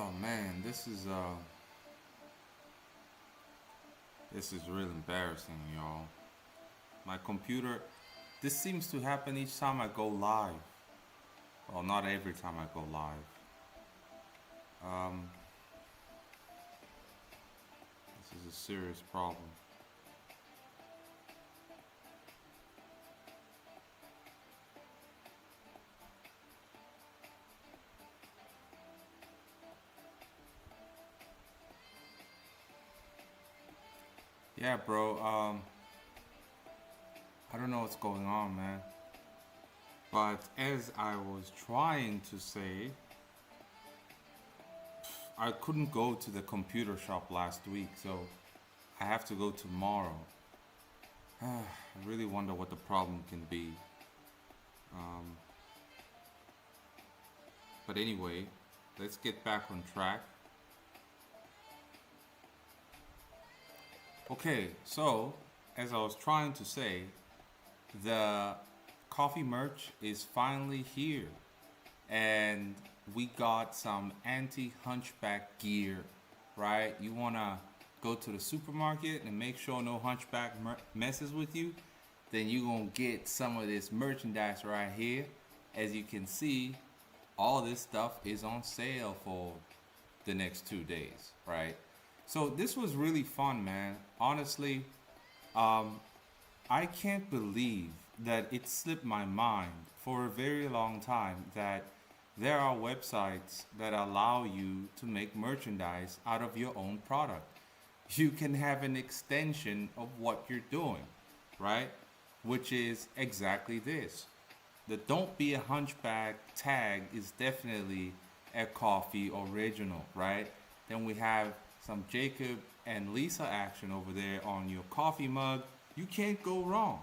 Oh man, this is really embarrassing, y'all. My computer, this seems to happen each time I go live. Well, not every time I go live. Um, this is a serious problem. Yeah, bro. I don't know what's going on, man. But as I was trying to say, I couldn't go to the computer shop last week, so I have to go tomorrow. I really wonder what the problem can be. Um, but anyway, let's get back on track. Okay, so as I was trying to say, the coffee merch is finally here, and we got some anti-hunchback gear, right? You wanna go to the supermarket and make sure no hunchback messes with you, then you gonna get some of this merchandise right here. As you can see, all this stuff is on sale for the next 2 days, right? So this was really fun, man. Honestly, um, I can't believe that it slipped my mind for a very long time that there are websites that allow you to make merchandise out of your own product. You can have an extension of what you're doing, right? Which is exactly this. The Don't Be a Hunchback tag is definitely a coffee original, right? Then we have some Jacob and Lisa action over there on your coffee mug. You can't go wrong.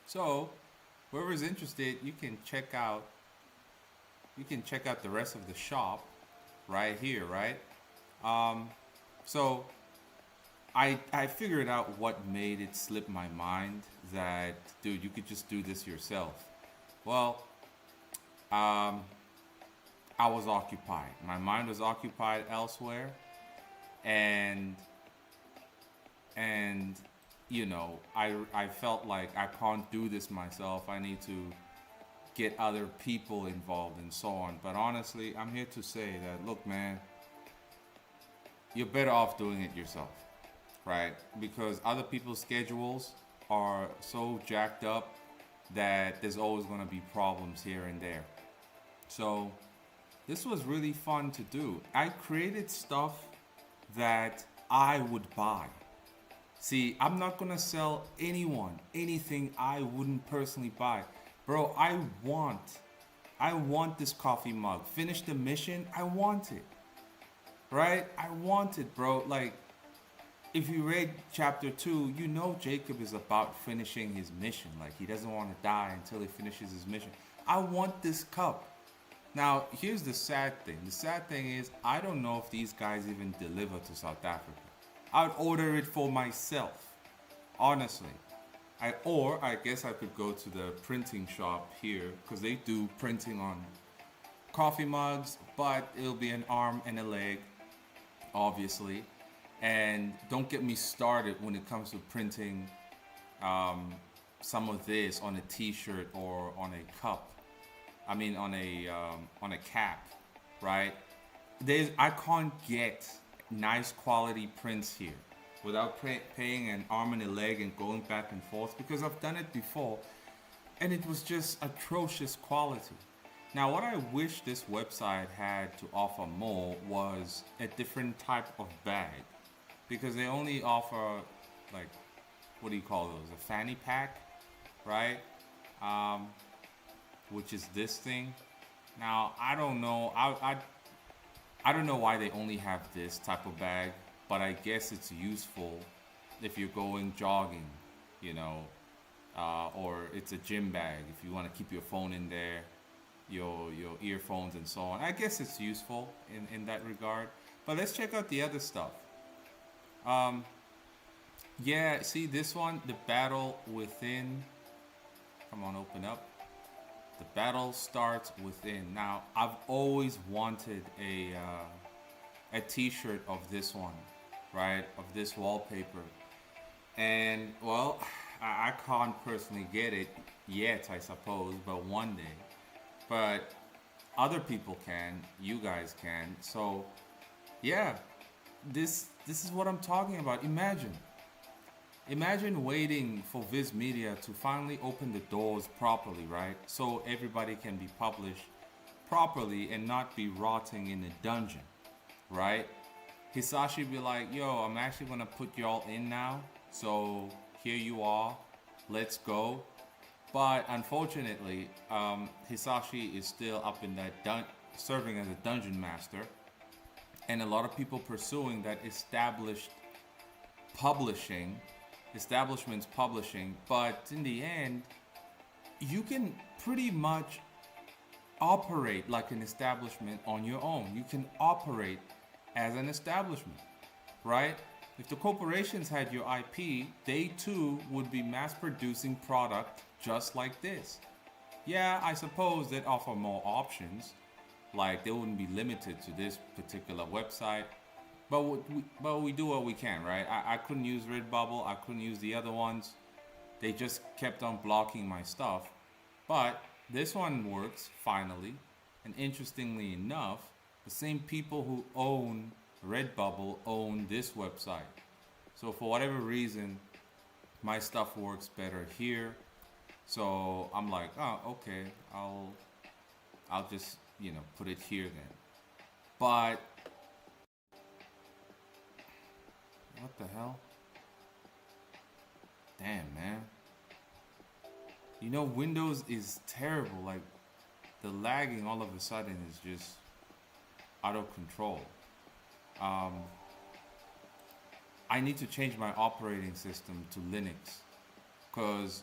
So, whoever's interested, you can check out the rest of the shop right here, right? Um, so I figured out what made it slip my mind that dude, you could just do this yourself. Well, um, I was occupied. My mind was occupied elsewhere, and and I felt like I can't do this myself. I need to get other people involved and so on. But honestly, I'm here to say that look, man, you're better off doing it yourself, right? Because other people's schedules are so jacked up that there's always going to be problems here and there. So, this was really fun to do. I created stuff that I would buy. See, I'm not gonna sell anyone anything I wouldn't personally buy. Bro, I want this coffee mug. Finish the mission, I want it. Right? I want it, bro. Like, if you read chapter 2, you know Jacob is about finishing his mission. Like, he doesn't want to die until he finishes his mission. I want this cup. Now, here's the sad thing. The sad thing is, I don't know if these guys even deliver to South Africa. I'd order it for myself, honestly. I guess I could go to the printing shop here because they do printing on coffee mugs, but it'll be an arm and a leg, obviously. And don't get me started when it comes to printing um, some of this on a T-shirt or on a cup. I mean, on a cap, right? I can't get nice quality prints here without paying an arm and a leg and going back and forth because I've done it before, and it was just atrocious quality. Now, what I wish this website had to offer more was a different type of bag because they only offer, like, what do you call those? A fanny pack, right? Um, which is this thing. Now, I don't know. I don't know why they only have this type of bag, but I guess it's useful if you're going jogging, you know, or it's a gym bag if you want to keep your phone in there, your earphones and so on. I guess it's useful in that regard. But let's check out the other stuff. Um, yeah, see this one, the battle within. Come on, open up. The battle starts within. Now, I've always wanted a t-shirt of this one, right? Of this wallpaper. And well, I can't personally get it yet, I suppose, but one day. But other people can, you guys can. So yeah, this is what I'm talking about. Imagine waiting for Viz Media to finally open the doors properly, right? So everybody can be published properly and not be rotting in a dungeon, right? Hisashi be like, yo, I'm actually gonna put y'all in now. So here you are, let's go. But unfortunately, Hisashi is still up in that serving as a dungeon master, and a lot of people pursuing that publishing, establishments publishing. But in the end, you can pretty much operate like an establishment on your own. You can operate as an establishment, right? If the corporations had your IP, they too would be mass producing product just like this. Yeah, I suppose they'd offer more options, like they wouldn't be limited to this particular website. But we do what we can, right? I couldn't use Redbubble, I couldn't use the other ones. They just kept on blocking my stuff. But this one works finally. And interestingly enough, the same people who own Redbubble own this website. So for whatever reason, my stuff works better here. So I'm like, oh, okay, I'll just, put it here then. But what the hell? Damn, man. Windows is terrible. Like, the lagging all of a sudden is just out of control. I need to change my operating system to Linux, because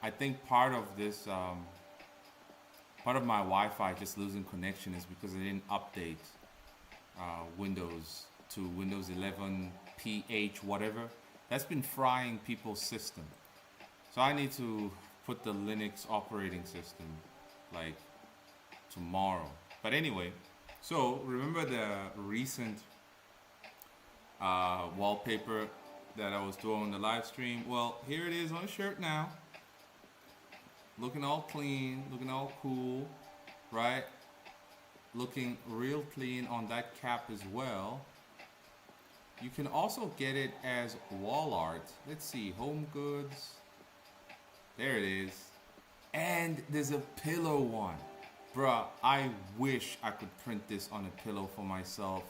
I think part of this, part of my Wi-Fi just losing connection is because I didn't update Windows to Windows 11 PH whatever. That's been frying people's system. So I need to put the Linux operating system like tomorrow. But anyway, so remember the recent wallpaper that I was doing on the live stream? Well, here it is on the shirt now. Looking all clean, looking all cool, right? Looking real clean on that cap as well. You can also get it as wall art. Let's see, Home Goods. There it is. And there's a pillow one. Bruh, I wish I could print this on a pillow for myself.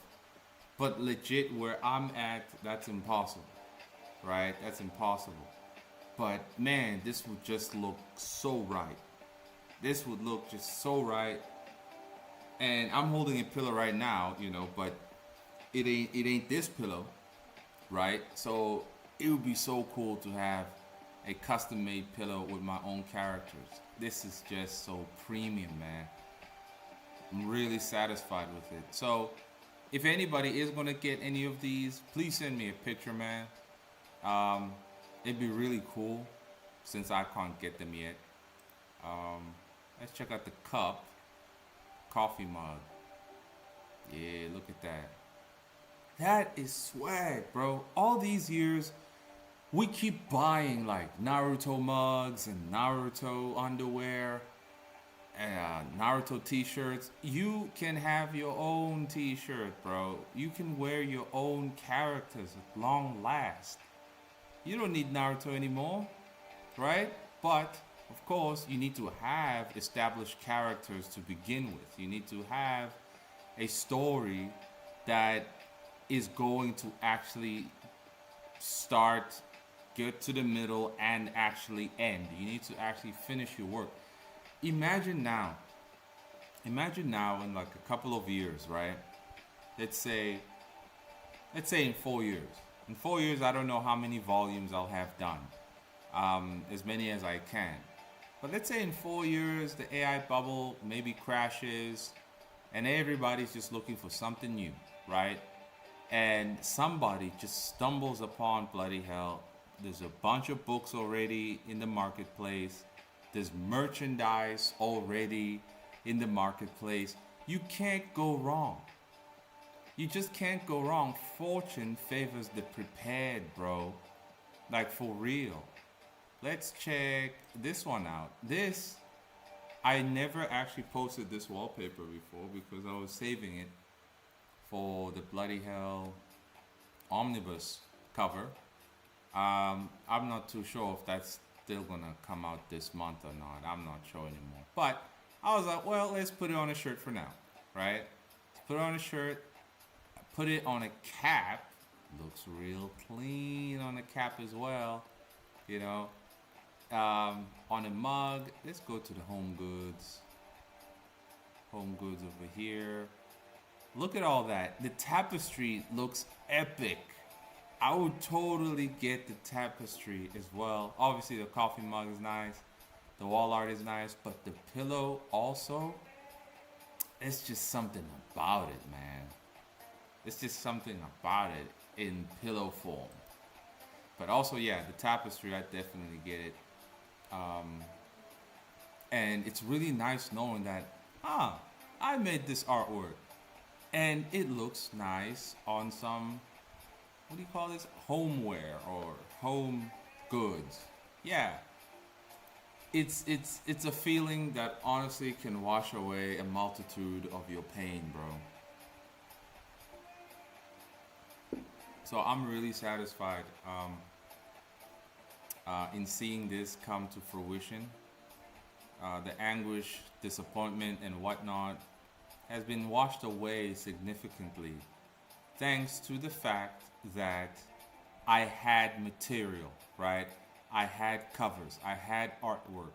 But legit, where I'm at, that's impossible. Right? That's impossible. But man, this would just look so right. This would look just so right. And I'm holding a pillow right now, but it ain't this pillow, right? So it would be so cool to have a custom made pillow with my own characters. This is just so premium, man. I'm really satisfied with it. So if anybody is gonna get any of these, please send me a picture, man. It'd be really cool since I can't get them yet. Let's check out the cup. Coffee mug. Yeah, look at that. That is swag, bro. All these years, we keep buying like Naruto mugs and Naruto underwear and Naruto t-shirts. You can have your own t-shirt, bro. You can wear your own characters at long last. You don't need Naruto anymore, right? But of course, you need to have established characters to begin with. You need to have a story that is going to actually start, get to the middle, and actually end. You need to actually finish your work. Imagine now in like a couple of years, right? Let's say in 4 years. In 4 years, I don't know how many volumes I'll have done. As many as I can. But let's say in 4 years, the AI bubble maybe crashes and everybody's just looking for something new, right? And somebody just stumbles upon, bloody hell, there's a bunch of books already in the marketplace. There's merchandise already in the marketplace. You can't go wrong. You just can't go wrong. Fortune favors the prepared, bro. Like for real. Let's check this one out. This, I never actually posted this wallpaper before because I was saving it for the Bloody Hell omnibus cover. I'm not too sure if that's still gonna come out this month or not. I'm not sure anymore. But I was like, well, let's put it on a shirt for now, right? Let's put it on a shirt, put it on a cap. Looks real clean on the cap as well, you know. On a mug, let's go to the Home Goods. Home Goods over here. Look at all that. The tapestry looks epic. I would totally get the tapestry as well. Obviously, the coffee mug is nice. The wall art is nice. But the pillow also, it's just something about it, man. It's just something about it in pillow form. But also, yeah, the tapestry, I definitely get it. And it's really nice knowing that, I made this artwork. And it looks nice on some, what do you call this? Homeware or home goods. Yeah. It's a feeling that honestly can wash away a multitude of your pain, bro. So I'm really satisfied in seeing this come to fruition. The anguish, disappointment, and whatnot has been washed away significantly thanks to the fact that I had material, right? I had covers, I had artwork,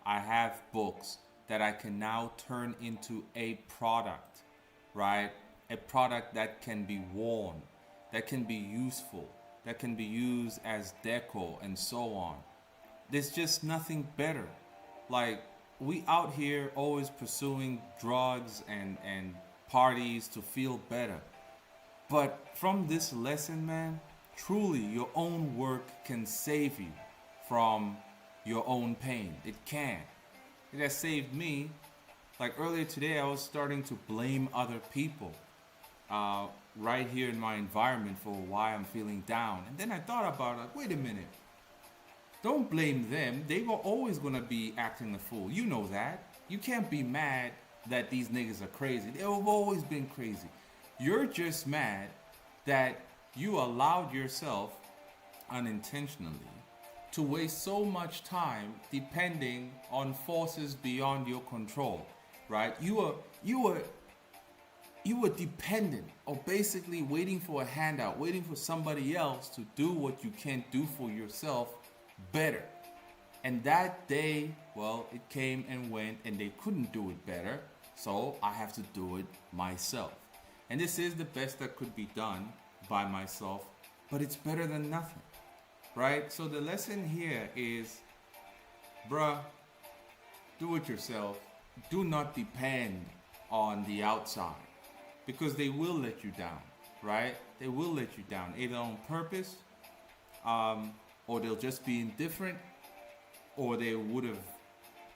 I have books that I can now turn into a product, right? A product that can be worn, that can be useful, that can be used as decor and so on. There's just nothing better. Like, we out here always pursuing drugs and parties to feel better. But from this lesson, man, truly your own work can save you from your own pain. It can. It has saved me. Like earlier today, I was starting to blame other people right here in my environment for why I'm feeling down. And then I thought about it, like, wait a minute. Don't blame them. They were always going to be acting a fool. You know that. You can't be mad that these niggas are crazy. They've always been crazy. You're just mad that you allowed yourself unintentionally to waste so much time depending on forces beyond your control, right? You were dependent or basically waiting for a handout, waiting for somebody else to do what you can't do for yourself better. And that day, well, it came and went and they couldn't do it better. So I have to do it myself. And this is the best that could be done by myself, but it's better than nothing, right? So the lesson here is, bruh, do it yourself. Do not depend on the outside because they will let you down, right? They will let you down either on purpose, or they'll just be indifferent, or they would have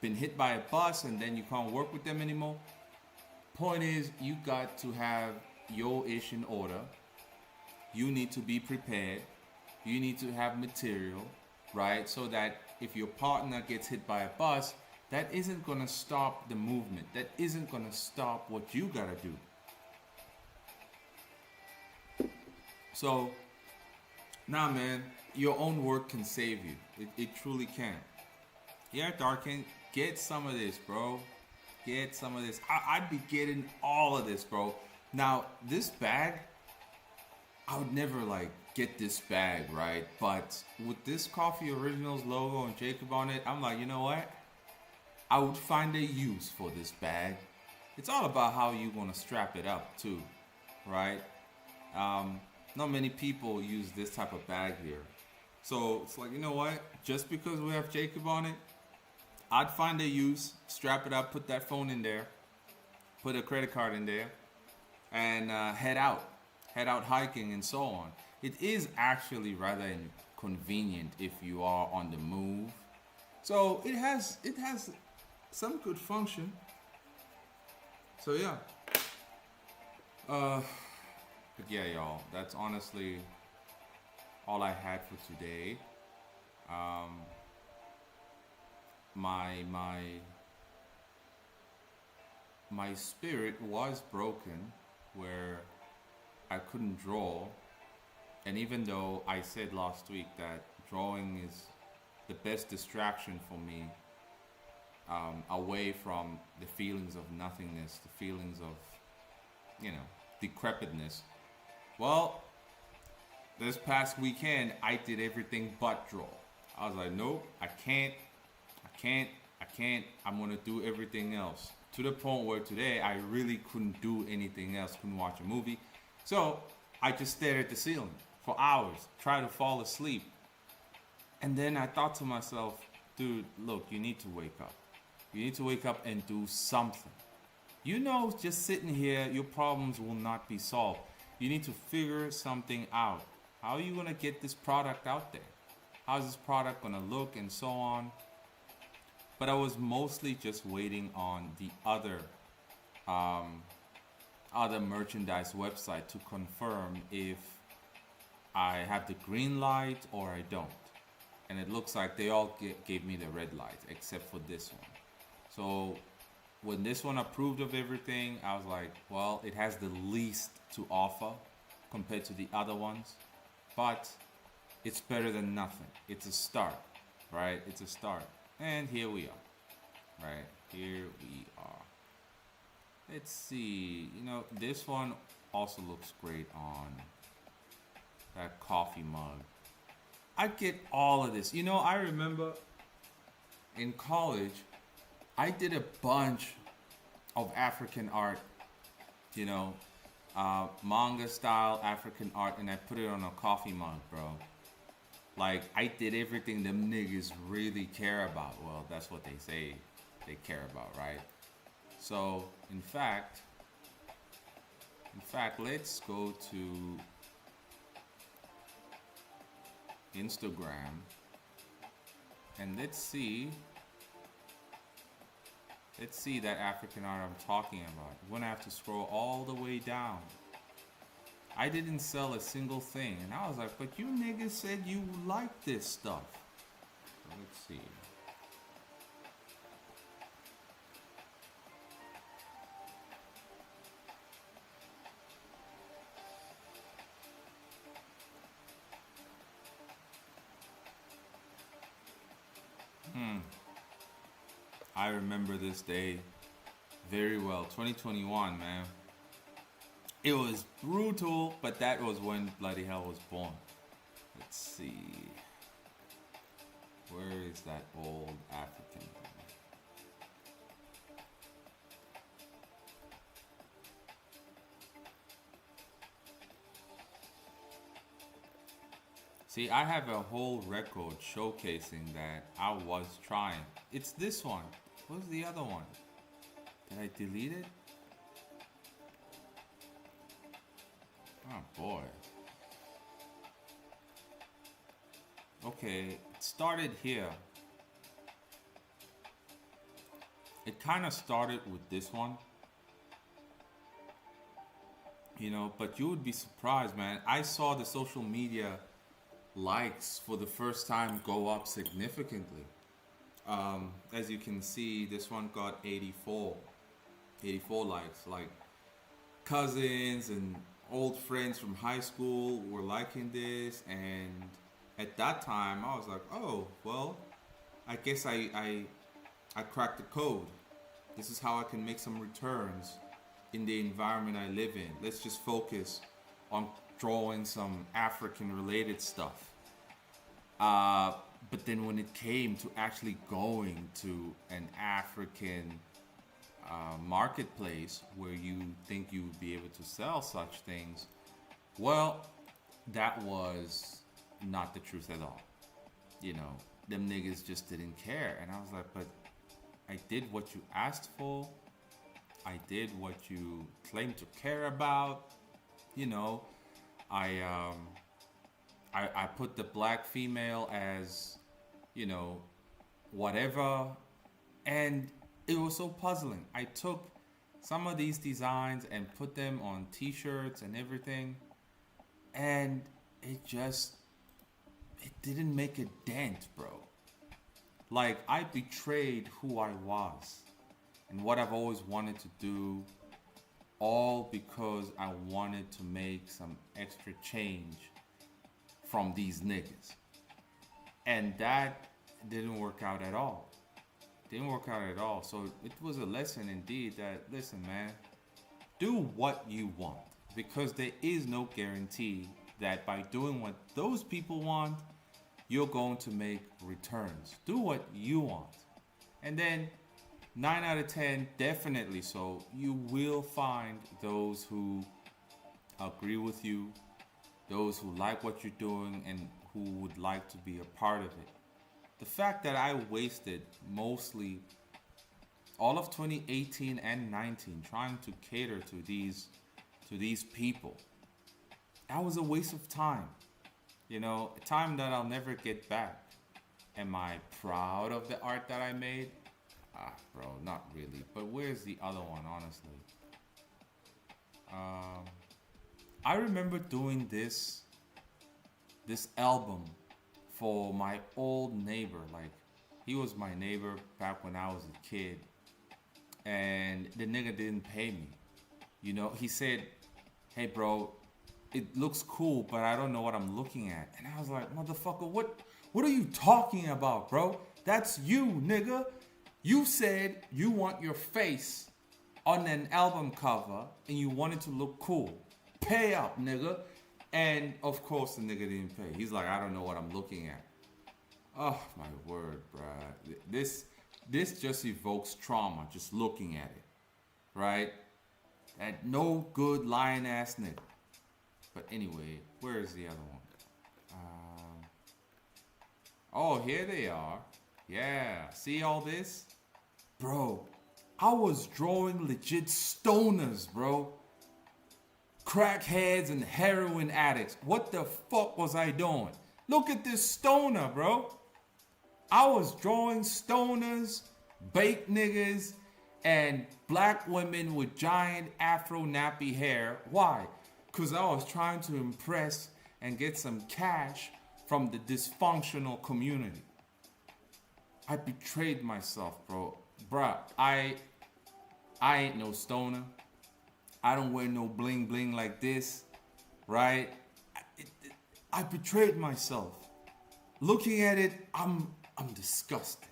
been hit by a bus and then you can't work with them anymore. Point is, you got to have your ish in order. You need to be prepared. You need to have material, right? So that if your partner gets hit by a bus, that isn't gonna stop the movement. That isn't gonna stop what you gotta do. So, nah, man, your own work can save you. It truly can. Yeah, Darkin, get some of this, bro. Get some of this. I'd be getting all of this, bro. Now, this bag, I would never like get this bag, right? But with this Coffee Originals logo and Jacob on it, I'm like, you know what? I would find a use for this bag. It's all about how you want to strap it up too, right? Not many people use this type of bag here. So it's like, you know what? Just because we have Jacob on it, I'd find a use, strap it up, put that phone in there, put a credit card in there, and head out hiking and so on. It is actually rather inconvenient if you are on the move. So it has some good function. So yeah. But yeah, y'all, that's honestly all I had for today. Um, my my spirit was broken where I couldn't draw, and even though I said last week that drawing is the best distraction for me, away from the feelings of nothingness, the feelings of, decrepitness. Well, this past weekend, I did everything but draw. I was like, nope, I can't, I can't. I'm gonna do everything else. To the point where today I really couldn't do anything else, couldn't watch a movie. So I just stared at the ceiling for hours, tried to fall asleep. And then I thought to myself, dude, look, you need to wake up. You need to wake up and do something. Just sitting here, your problems will not be solved. You need to figure something out. How are you going to get this product out there? How's this product going to look and so on? But I was mostly just waiting on the other merchandise website to confirm if I have the green light or I don't. And it looks like they all gave me the red light except for this one. So when this one approved of everything, I was like, well, it has the least to offer compared to the other ones, but it's better than nothing. It's a start, right? It's a start. And here we are, right? Here we are. Let's see, this one also looks great on that coffee mug. I get all of this. I remember in college, I did a bunch of African art, manga style African art, and I put it on a coffee mug, bro. Like, I did everything them niggas really care about. Well, that's what they say they care about, right? So, in fact, let's go to Instagram and let's see that African art I'm talking about. You're gonna have to scroll all the way down. I didn't sell a single thing, and I was like, but you niggas said you like this stuff. So let's see. I remember this day very well. 2021, man. It was brutal, but that was when bloody hell was born. Let's see. Where is that old African? See, I have a whole record showcasing that I was trying. It's this one. What's the other one? Did I delete it? Oh boy. Okay, it started here. It kind of started with this one. But you would be surprised, man. I saw the social media likes for the first time go up significantly. As you can see, this one got 84 likes. Like, cousins and old friends from high school were liking this, and at that time I was like, oh well, I guess I cracked the code. This is how I can make some returns in the environment I live in. Let's just focus on drawing some African related stuff. But then when it came to actually going to an African marketplace where you think you would be able to sell such things, well, that was not the truth at all. Them niggas just didn't care. And I was like, but I did what you asked for. I did what you claimed to care about. I put the black female as, whatever. And it was so puzzling. I took some of these designs and put them on t-shirts and everything. And it just, it didn't make a dent, bro. Like, I betrayed who I was and what I've always wanted to do, all because I wanted to make some extra change from these niggas. And that didn't work out at all. Didn't work out at all. So it was a lesson indeed that, listen, man, do what you want, because there is no guarantee that by doing what those people want, you're going to make returns. Do what you want. And then 9 out of 10, definitely so, you will find those who agree with you, those who like what you're doing and who would like to be a part of it. The fact that I wasted mostly all of 2018 and 19 trying to cater to these people, that was a waste of time. You know, a time that I'll never get back. Am I proud of the art that I made? Bro, not really. But where's the other one, honestly? I remember doing this album for my old neighbor. Like, he was my neighbor back when I was a kid. And the nigga didn't pay me. You know, he said, hey, bro, it looks cool, but I don't know what I'm looking at. And I was like, motherfucker, what are you talking about, bro? That's you, nigga. You said you want your face on an album cover and you want it to look cool. Pay up, nigga. And of course the nigga didn't pay. He's like, I don't know what I'm looking at. Oh my word, bruh. This just evokes trauma just looking at it. Right? That no good lying ass nigga. But anyway, where is the other one? Oh, here they are. Yeah, see all this? Bro, I was drawing legit stoners, bro. Crackheads and heroin addicts. What the fuck was I doing? Look at this stoner, bro. I was drawing stoners, baked niggas, and black women with giant afro nappy hair. Why? Because I was trying to impress and get some cash from the dysfunctional community. I betrayed myself, bro. Bruh, I ain't no stoner. I don't wear no bling bling like this, right? I betrayed myself. Looking at it, I'm disgusted.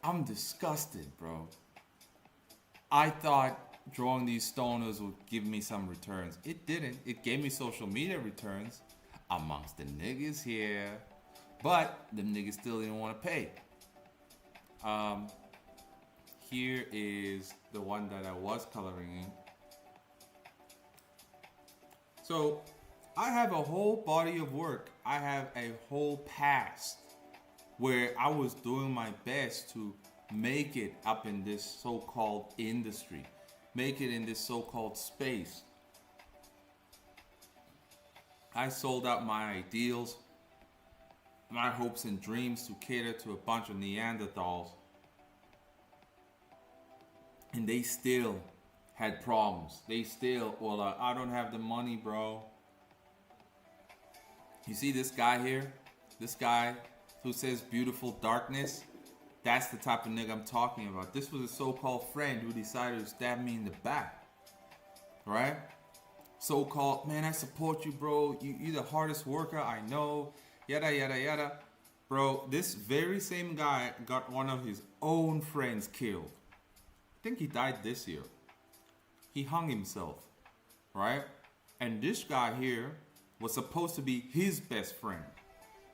I'm disgusted, bro. I thought drawing these stoners would give me some returns. It didn't. It gave me social media returns amongst the niggas here, but the niggas still didn't want to pay. Here is the one that I was coloring in. So I have a whole body of work. I have a whole past where I was doing my best to make it up in this so-called industry, make it in this so-called space. I sold out my ideals, my hopes and dreams to cater to a bunch of Neanderthals. And they still had problems. They still were like, I don't have the money, bro. You see this guy here? This guy who says beautiful darkness? That's the type of nigga I'm talking about. This was a so-called friend who decided to stab me in the back. Right? So-called, man, I support you, bro. You're the hardest worker I know. Yada, yada, yada. Bro, this very same guy got one of his own friends killed. I think he died this year. He hung himself, right? And this guy here was supposed to be his best friend.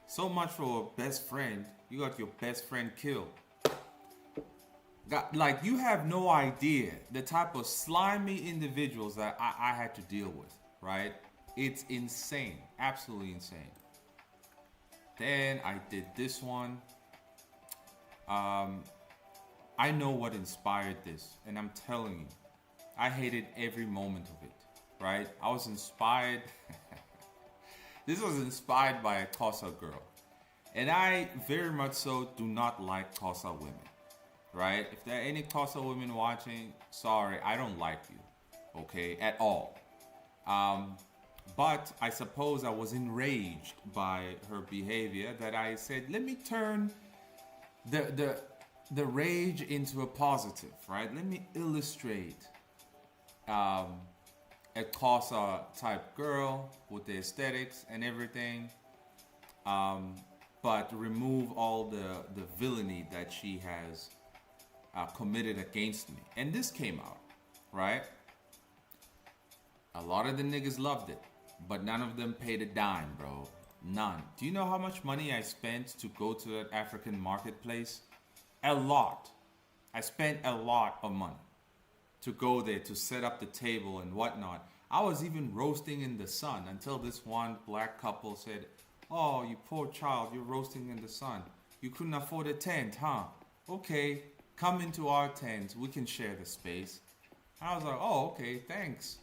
So much for a best friend. You got your best friend killed. Like, you have no idea the type of slimy individuals that I had to deal with, right? It's insane. Absolutely insane. Then I did this one. I know what inspired this, and I'm telling you, I hated every moment of it, right? I was inspired. This was inspired by a Xhosa girl. And I very much so do not like Xhosa women, right? If there are any Xhosa women watching, sorry, I don't like you, okay, at all. But I suppose I was enraged by her behavior that I said, let me turn the rage into a positive, right? Let me illustrate a Casa type girl with the aesthetics and everything, but remove all the villainy that she has committed against me. And this came out, right? A lot of the niggas loved it, but none of them paid a dime, bro. None. Do you know how much money I spent to go to that African marketplace? A lot. I spent a lot of money to go there, to set up the table and whatnot. I was even roasting in the sun until this one black couple said, oh, you poor child, you're roasting in the sun. You couldn't afford a tent, huh? Okay, come into our tent. We can share the space. And I was like, oh, okay, thanks.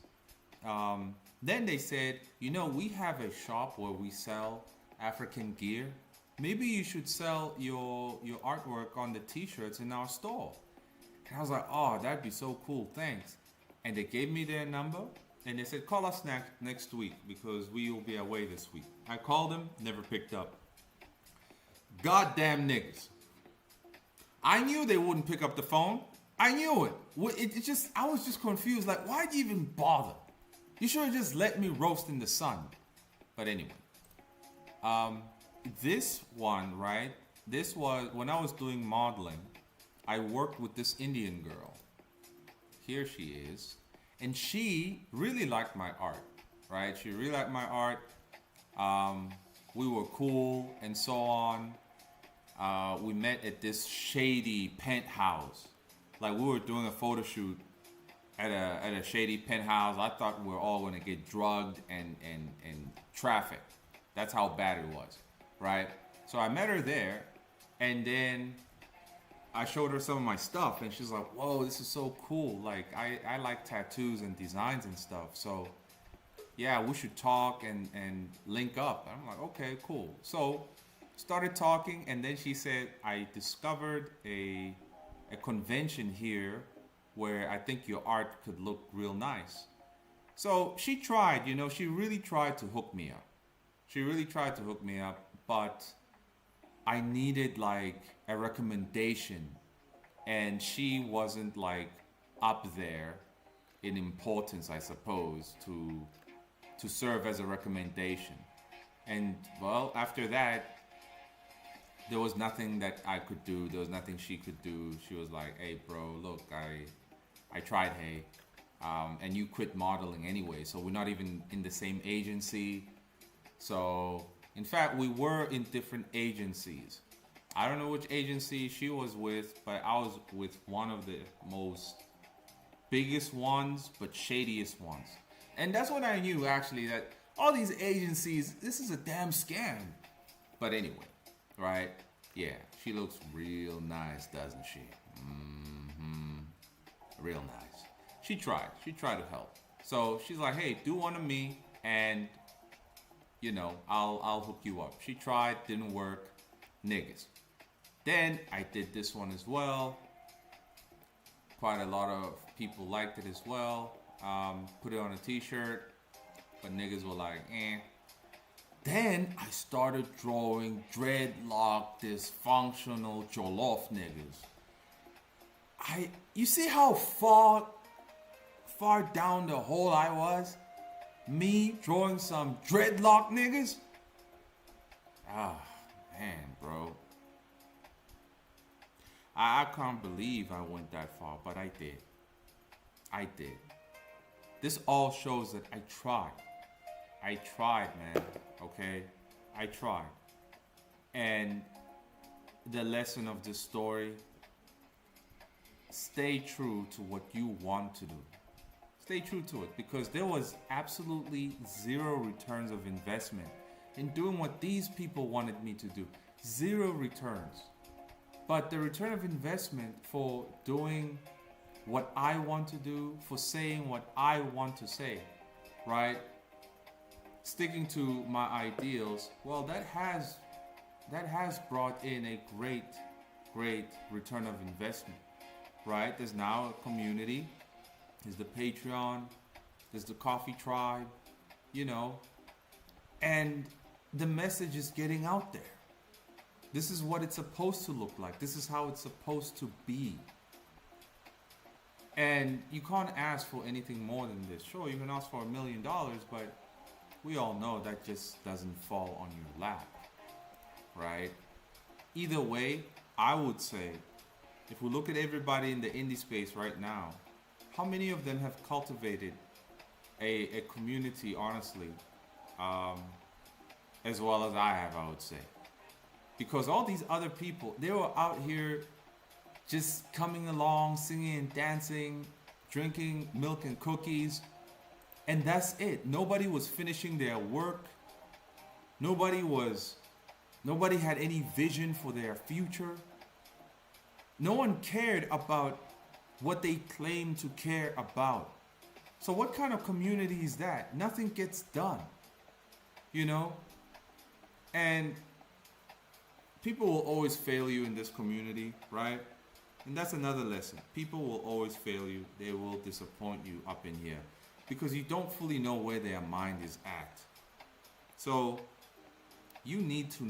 Then they said, you know, we have a shop where we sell African gear. Maybe you should sell your artwork on the t-shirts in our store. And I was like, oh, that'd be so cool, thanks. And they gave me their number and they said, call us next week because we will be away this week. I called them, never picked up. Goddamn niggas. I knew they wouldn't pick up the phone. I knew it. I was just confused. Like, why'd you even bother? You should have just let me roast in the sun. But anyway, this one, right? This was when I was doing modeling. I worked with this Indian girl. Here she is. And she really liked my art, right? She really liked my art. We were cool and so on. We met at this shady penthouse. Like, we were doing a photo shoot at a shady penthouse. I thought we were all gonna get drugged and trafficked. That's how bad it was, right? So I met her there, and then I showed her some of my stuff, and she's like, whoa, this is so cool. Like, I like tattoos and designs and stuff. So yeah, we should talk and link up. And I'm like, okay, cool. So started talking, and then she said, I discovered a convention here where I think your art could look real nice. So she tried, she really tried to hook me up. She really tried to hook me up, but I needed like a recommendation, and she wasn't like up there in importance, I suppose, to serve as a recommendation. And well, after that, there was nothing that I could do. There was nothing she could do. She was like, hey bro, look, I tried, hey, and you quit modeling anyway, so we're not even in the same agency. So in fact, we were in different agencies. I don't know which agency she was with, but I was with one of the most biggest ones, but shadiest ones. And that's when I knew actually that all these agencies, this is a damn scam. But anyway, right? Yeah, she looks real nice, doesn't she? Real nice. She tried to help. So she's like, hey, do one of me and I'll hook you up. She tried, didn't work, niggas. Then I did this one as well. Quite a lot of people liked it as well. Put it on a t-shirt, but niggas were like, eh. Then I started drawing dreadlock, dysfunctional jollof niggas. You see how far down the hole I was? Me drawing some dreadlock niggas? Ah, man, bro. I can't believe I went that far, but I did. I did. This all shows that I tried. I tried, man. Okay? I tried. And the lesson of this story, stay true to what you want to do. Stay true to it, because there was absolutely zero returns of investment in doing what these people wanted me to do. Zero returns. But the return of investment for doing what I want to do, for saying what I want to say, right? Sticking to my ideals, well, that has brought in a great return of investment, right? There's now a community. There's the Patreon. There's the Coffee Tribe. you know, and the message is getting out there. This is what it's supposed to look like. This is how it's supposed to be. And you can't ask for anything more than this. Sure, you can ask for $1 million, but we all know that just doesn't fall on your lap, right? Either way, I would say, if we look at everybody in the indie space right now, how many of them have cultivated a community, honestly, as well as I have, I would say. Because all these other people, they were out here just coming along, singing and dancing, drinking milk and cookies, and that's it. Nobody was finishing their work. Nobody had any vision for their future. No one cared about what they claimed to care about. So what kind of community is that? Nothing gets done, you know? And people will always fail you in this community, right? And that's another lesson. People will always fail you. They will disappoint you up in here because you don't fully know where their mind is at. So you need to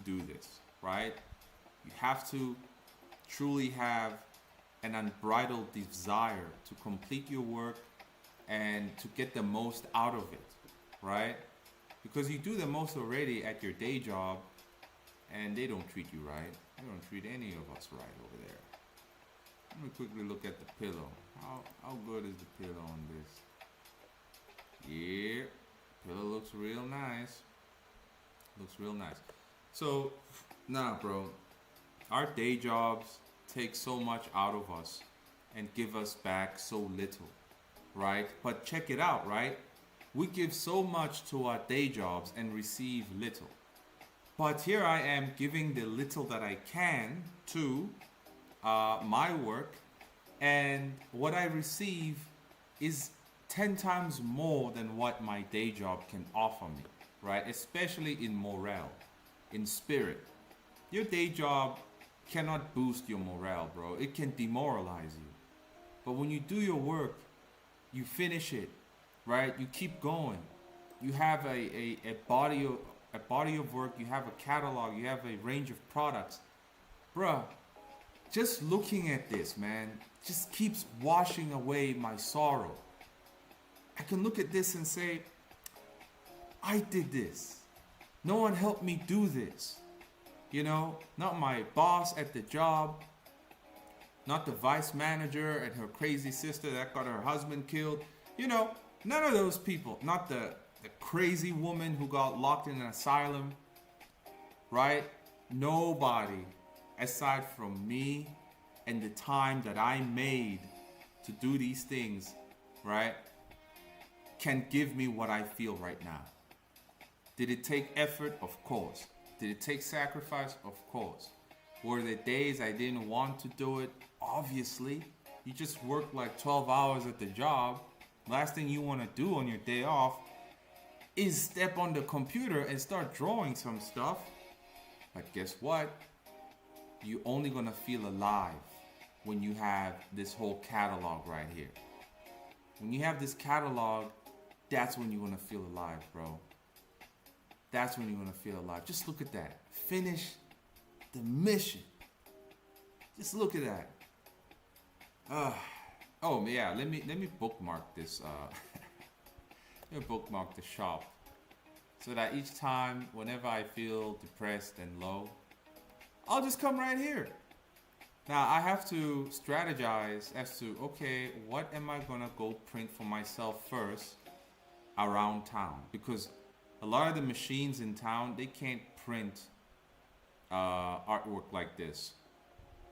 do this, right? You have to truly have an unbridled desire to complete your work and to get the most out of it, right? Because you do the most already at your day job and they don't treat you right. They don't treat any of us right over there. Let me quickly look at the pillow. How good is the pillow on this? Yeah, pillow looks real nice. Looks real nice. So, nah, bro. Our day jobs take so much out of us and give us back so little, right? But check it out, right? We give so much to our day jobs and receive little. But here I am giving the little that I can to my work, and what I receive is 10 times more than what my day job can offer me, right? Especially in morale, in spirit. Your day job cannot boost your morale, bro. It can demoralize you. But when you do your work, you finish it, right? You keep going. You have a body of work. You have a catalog. You have a range of products, bruh. Just looking at this, man, just keeps washing away my sorrow. I can look at this and say, I did this. No one helped me do this. You know, not my boss at the job, not the vice manager and her crazy sister that got her husband killed. You know, none of those people. Not the crazy woman who got locked in an asylum, right? Nobody, aside from me and the time that I made to do these things, right, can give me what I feel right now. Did it take effort? Of course. Did it take sacrifice? Of course. Were there days I didn't want to do it? Obviously. You just work like 12 hours at the job. Last thing you want to do on your day off is step on the computer and start drawing some stuff. But guess what? You're only going to feel alive when you have this whole catalog right here. When you have this catalog, that's when you're going to feel alive, bro. That's when you're going to feel alive. Just look at that. Finish the mission. Just look at that. Oh yeah, let me bookmark this. Let me bookmark the shop so that each time, whenever I feel depressed and low, I'll just come right here. Now I have to strategize as to, okay, what am I gonna go print for myself first around town? Because a lot of the machines in town, they can't print artwork like this.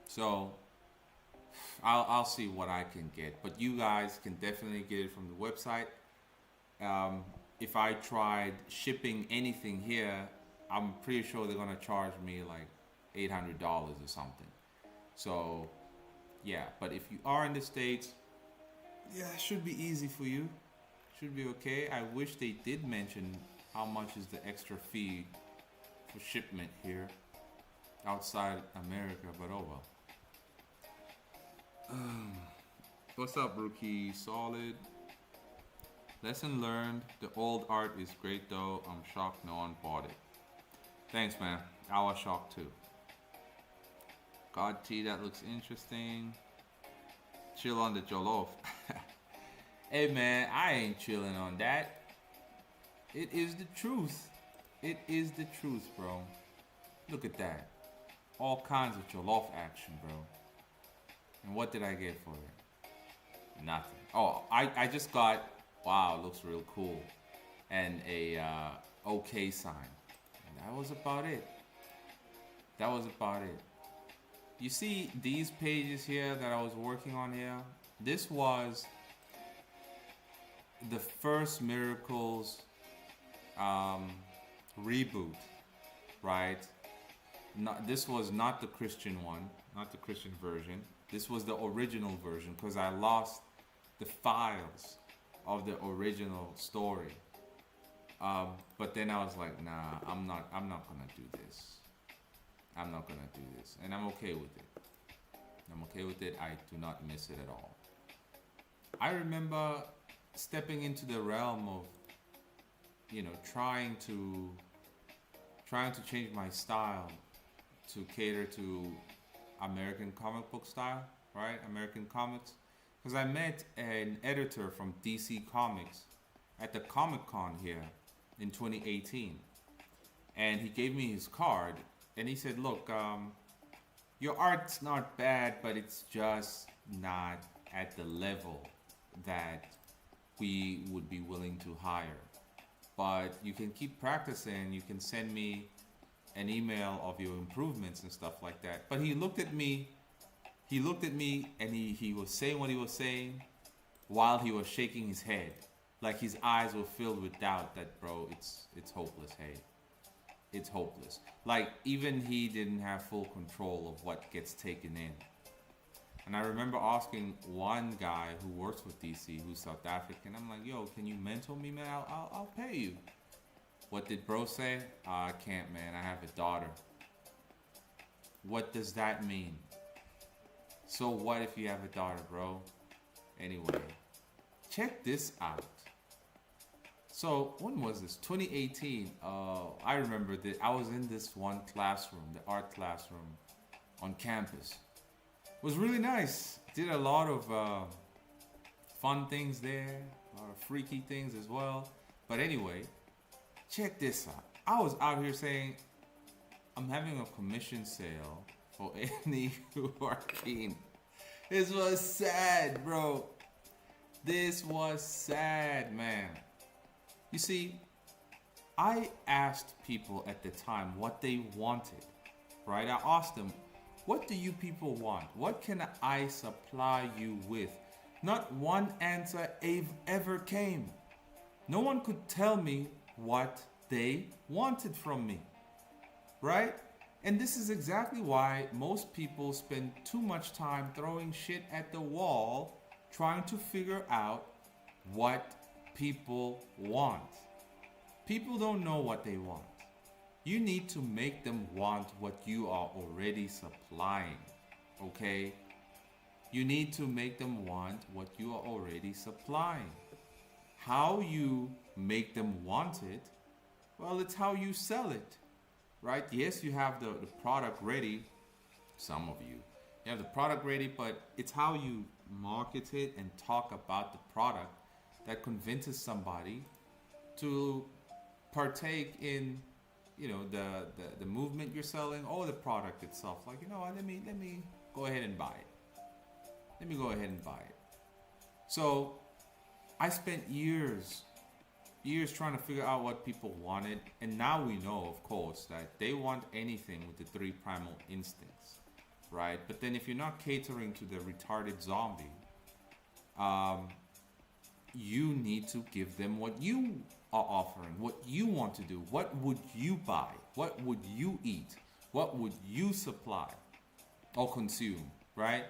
So I'll see what I can get. But you guys can definitely get it from the website. If I tried shipping anything here, I'm pretty sure they're gonna charge me like $800 or something. So yeah, but if you are in the States, yeah, it should be easy for you. Should be okay. I wish they did mention how much is the extra fee for shipment here outside America, but oh well. What's up, Rookie? Solid. Lesson learned. The old art is great though. I'm shocked no one bought it. Thanks, man. I was shocked too. God T, that looks interesting. Chill on the jollof. Hey man, I ain't chilling on that. It is the truth. It is the truth, bro. Look at that. All kinds of jollof action, bro. And what did I get for it? Nothing. Oh, I just got, wow, looks real cool. And a OK sign. And that was about it. That was about it. You see these pages here that I was working on here? This was the first Miracles reboot, right? This was not the Christian one, not the Christian version. This was the original version because I lost the files of the original story. But then I was like, nah, I'm not gonna do this. I'm not gonna do this, and I'm okay with it. I'm okay with it. I do not miss it at all. I remember stepping into the realm of, trying to change my style to cater to American comic book style, right? American comics. Because I met an editor from DC Comics at the Comic Con here in 2018. And he gave me his card and he said, look, your art's not bad, but it's just not at the level that we would be willing to hire. But you can keep practicing. You can send me an email of your improvements and stuff like that. But he looked at me and he was saying what he was saying while he was shaking his head. Like his eyes were filled with doubt that, bro, it's hopeless, hey. It's hopeless. Like even he didn't have full control of what gets taken in. And I remember asking one guy who works with DC, who's South African, I'm like, yo, can you mentor me, man? I'll pay you. What did bro say? I can't, man. I have a daughter. What does that mean? So what if you have a daughter, bro? Anyway, check this out. So when was this? 2018. I remember that I was in this one classroom, the art classroom on campus. It was really nice. Did a lot of fun things there, a lot of freaky things as well. But anyway, check this out. I was out here saying, I'm having a commission sale for any who are keen. This was sad, bro. This was sad, man. You see, I asked people at the time what they wanted, right? I asked them, what do you people want? What can I supply you with? Not one answer ever came. No one could tell me what they wanted from me, right? And this is exactly why most people spend too much time throwing shit at the wall trying to figure out what people want. People don't know what they want. You need to make them want what you are already supplying, okay? You need to make them want what you are already supplying. How you make them want it, well, it's how you sell it, right? Yes, you have the product ready, some of you. You have the product ready, but it's how you market it and talk about the product that convinces somebody to partake in, the movement you're selling or the product itself. Like, let me go ahead and buy it. Let me go ahead and buy it. So I spent years trying to figure out what people wanted, and now we know, of course, that they want anything with the 3 primal instincts, right? But then if you're not catering to the retarded zombie, you need to give them what you are offering, what you want to do. What would you buy? What would you eat? What would you supply or consume, right?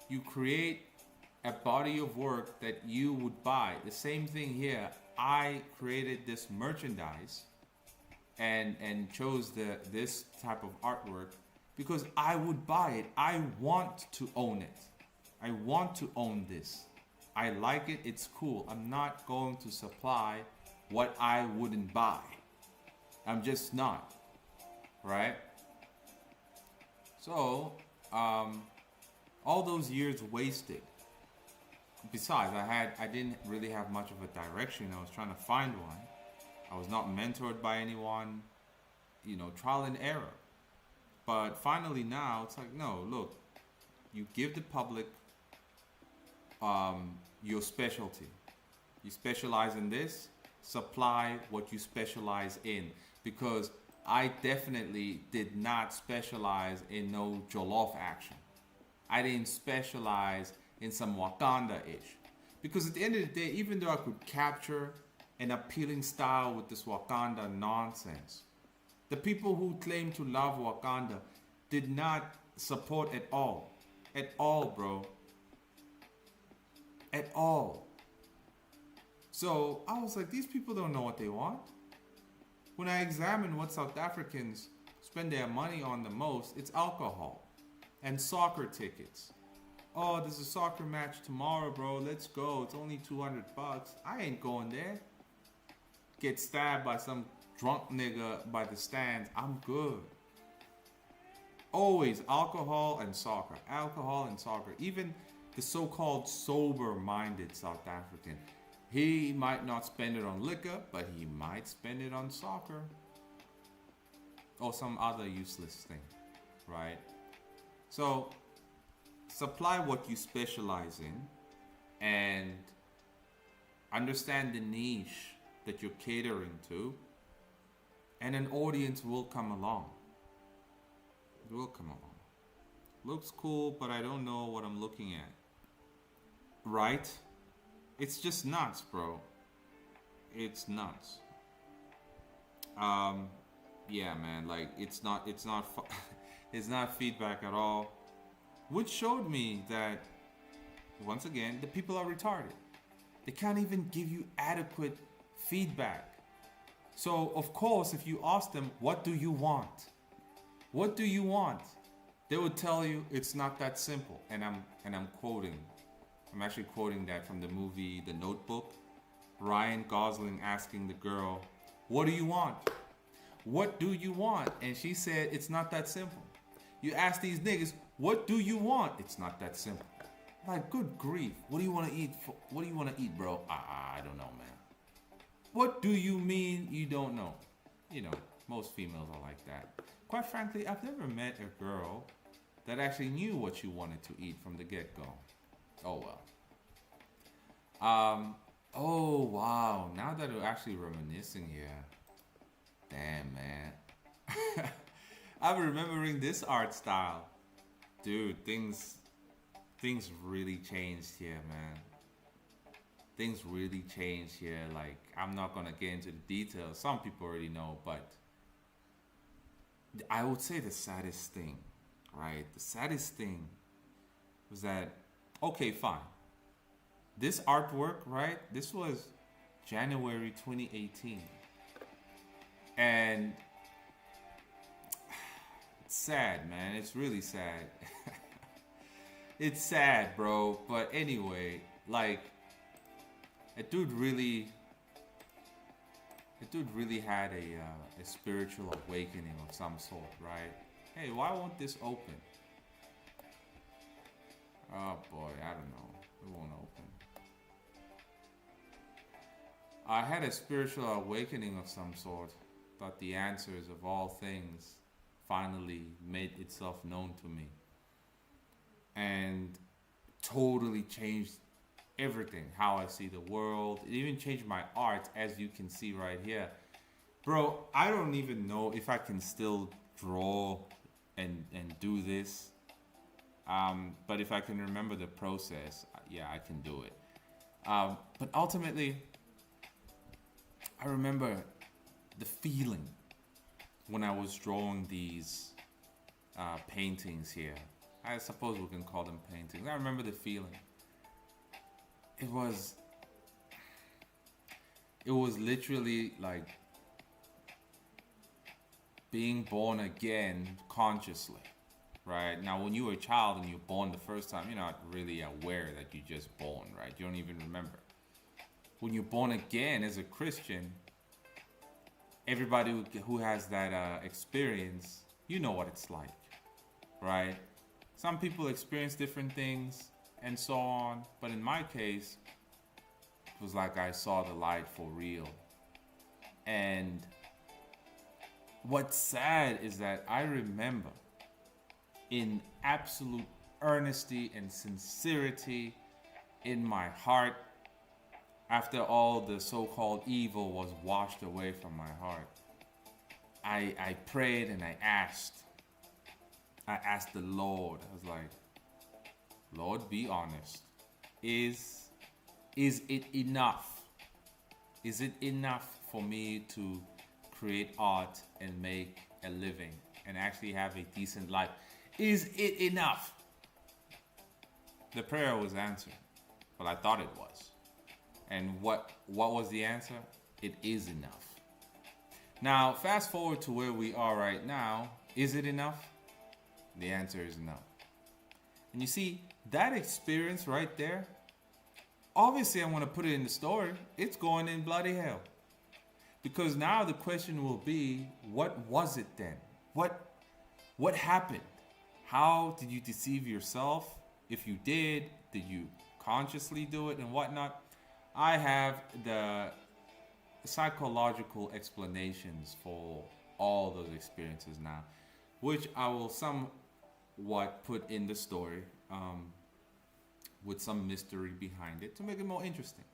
You create a body of work that you would buy. The same thing here. I created this merchandise and chose this type of artwork because I would buy it. I want to own it. I want to own this. I like it. It's cool. I'm not going to supply what I wouldn't buy. I'm just not. Right? So, all those years wasted. Besides, I didn't really have much of a direction. I was trying to find one. I was not mentored by anyone. Trial and error. But finally now, it's like, no, look, you give the public your specialty. You specialize in this, supply what you specialize in. Because I definitely did not specialize in no Jollof action. I didn't specialize in some Wakanda-ish. Because at the end of the day, even though I could capture an appealing style with this Wakanda nonsense, the people who claim to love Wakanda did not support at all. At all, bro. At all. So I was like, these people don't know what they want. When I examine what South Africans spend their money on the most, it's alcohol and soccer tickets. Oh, there's a soccer match tomorrow, bro. Let's go. It's only $200. I ain't going there. Get stabbed by some drunk nigga by the stands. I'm good. Always alcohol and soccer. Alcohol and soccer. Even the so-called sober-minded South African. He might not spend it on liquor, but he might spend it on soccer. Or some other useless thing. Right? So, supply what you specialize in and understand the niche that you're catering to, and an audience will come along. It will come along. Looks cool, but I don't know what I'm looking at. Right? It's just nuts, bro. It's nuts. Yeah, man. Like it's not it's not feedback at all. Which showed me that, once again, the people are retarded. They can't even give you adequate feedback. So, of course, if you ask them, what do you want? What do you want? They would tell you it's not that simple. And I'm quoting. I'm actually quoting that from the movie The Notebook. Ryan Gosling asking the girl, what do you want? What do you want? And she said, it's not that simple. You ask these niggas, what do you want? It's not that simple. Like, good grief. What do you want to eat? What do you want to eat, bro? I don't know, man. What do you mean you don't know? Most females are like that. Quite frankly, I've never met a girl that actually knew what she wanted to eat from the get-go. Oh, well. Oh, wow. Now that we're actually reminiscing here. Damn, man. I'm remembering this art style. Dude, things really changed here, man. Things really changed here. Like, I'm not gonna get into the details. Some people already know, but I would say the saddest thing, right? The saddest thing was that, okay, fine. This artwork, right? This was January 2018. And it's sad, man. It's really sad. It's sad, bro. But anyway, like, a dude really had a spiritual awakening of some sort, right? Hey, why won't this open? Oh boy, I don't know. It won't open. I had a spiritual awakening of some sort. Thought the answers of all things finally made itself known to me. And totally changed everything. How I see the world. It even changed my art, as you can see right here. Bro, I don't even know if I can still draw and do this. But if I can remember the process, yeah, I can do it. But ultimately, I remember the feeling when I was drawing these paintings here. I suppose we can call them paintings. I remember the feeling. It was literally like being born again consciously, right? Now, when you were a child and you're born the first time, you're not really aware that you're just born, right? You don't even remember. When you're born again as a Christian, everybody who has that experience, you know what it's like, right? Some people experience different things and so on, but in my case, it was like I saw the light for real. And what's sad is that I remember in absolute earnesty and sincerity in my heart, after all the so-called evil was washed away from my heart, I prayed and I asked the Lord. I was like, Lord, be honest. Is it enough? Is it enough for me to create art and make a living and actually have a decent life? Is it enough? The prayer was answered, but I thought it was. And what was the answer? It is enough. Now, fast forward to where we are right now. Is it enough? The answer is no. And you see, that experience right there, obviously I want to put it in the story. It's going in bloody hell. Because now the question will be, what was it then? What happened? How did you deceive yourself? If you did you consciously do it and whatnot? I have the psychological explanations for all those experiences now, which I will somewhat put in the story with some mystery behind it to make it more interesting.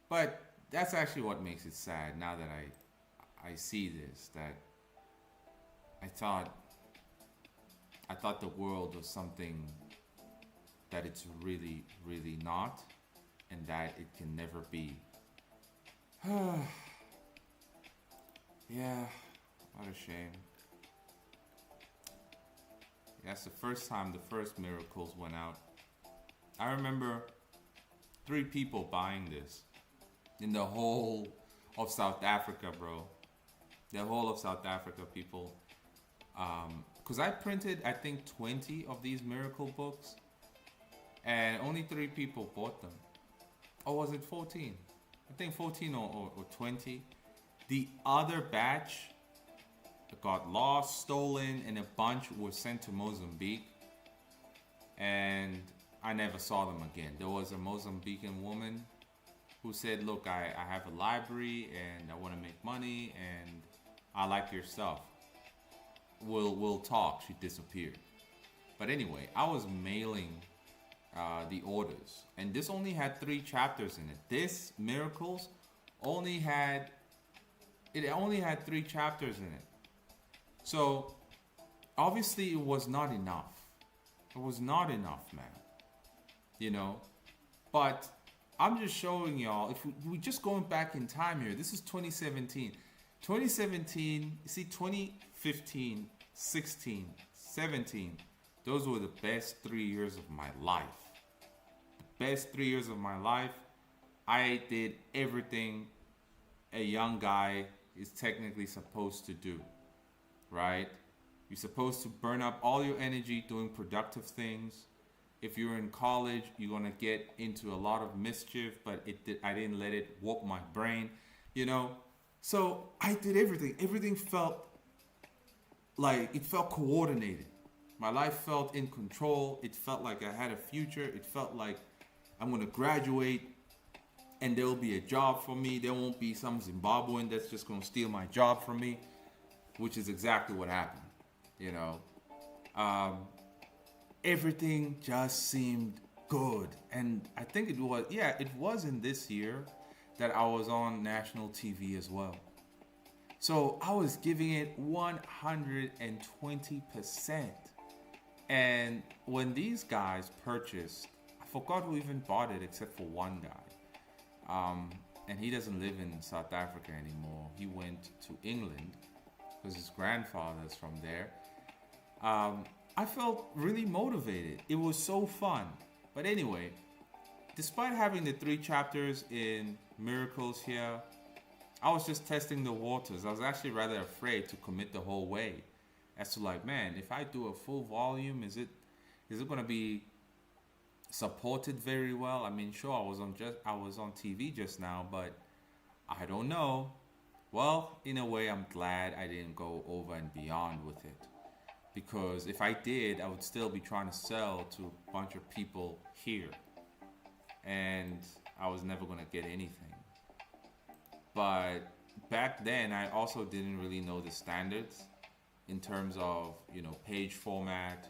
But that's actually what makes it sad now that I see this, that I thought the world was something that it's really, really not, and that it can never be. Yeah, what a shame. That's the first time the first miracles went out. I remember 3 people buying this in the whole of South Africa, bro. The whole of South Africa, people. Because I printed, I think, 20 of these miracle books, and only 3 people bought them. Or was it 14? I think 14 or 20. The other batch got lost, stolen, and a bunch were sent to Mozambique. And I never saw them again. There was a Mozambican woman who said, look, I have a library and I want to make money and I like your stuff. We'll talk. She disappeared. But anyway, I was mailing the orders, and this only had 3 chapters in it. This Miracles only had 3 chapters in it. So obviously it was not enough. It was not enough, man. You know, but I'm just showing y'all, if we just going back in time here, this is 2017. 2017, you see, 2015, 16, 17, those were the best 3 years of my life. The best 3 years of my life. I did everything a young guy is technically supposed to do, right? You're supposed to burn up all your energy doing productive things. If you're in college, you're gonna get into a lot of mischief, but I didn't let it warp my brain, you know? So I did everything. Everything felt like, it felt coordinated. My life felt in control. It felt like I had a future. It felt like I'm gonna graduate and there will be a job for me. There won't be some Zimbabwean that's just gonna steal my job from me, which is exactly what happened, you know? Everything just seemed good. And I think it was in this year that I was on national TV as well. So I was giving it 120%. And when these guys purchased, I forgot who even bought it except for one guy. And he doesn't live in South Africa anymore. He went to England because his grandfather's from there. I felt really motivated. It was so fun. But anyway, despite having the 3 chapters in Miracles here, I was just testing the waters. I was actually rather afraid to commit the whole way as to like, man, if I do a full volume, is it gonna be supported very well? I mean, sure, I was on TV just now, but I don't know. Well, in a way, I'm glad I didn't go over and beyond with it, because if I did, I would still be trying to sell to a bunch of people here, and I was never gonna get anything. But back then, I also didn't really know the standards in terms of, page format,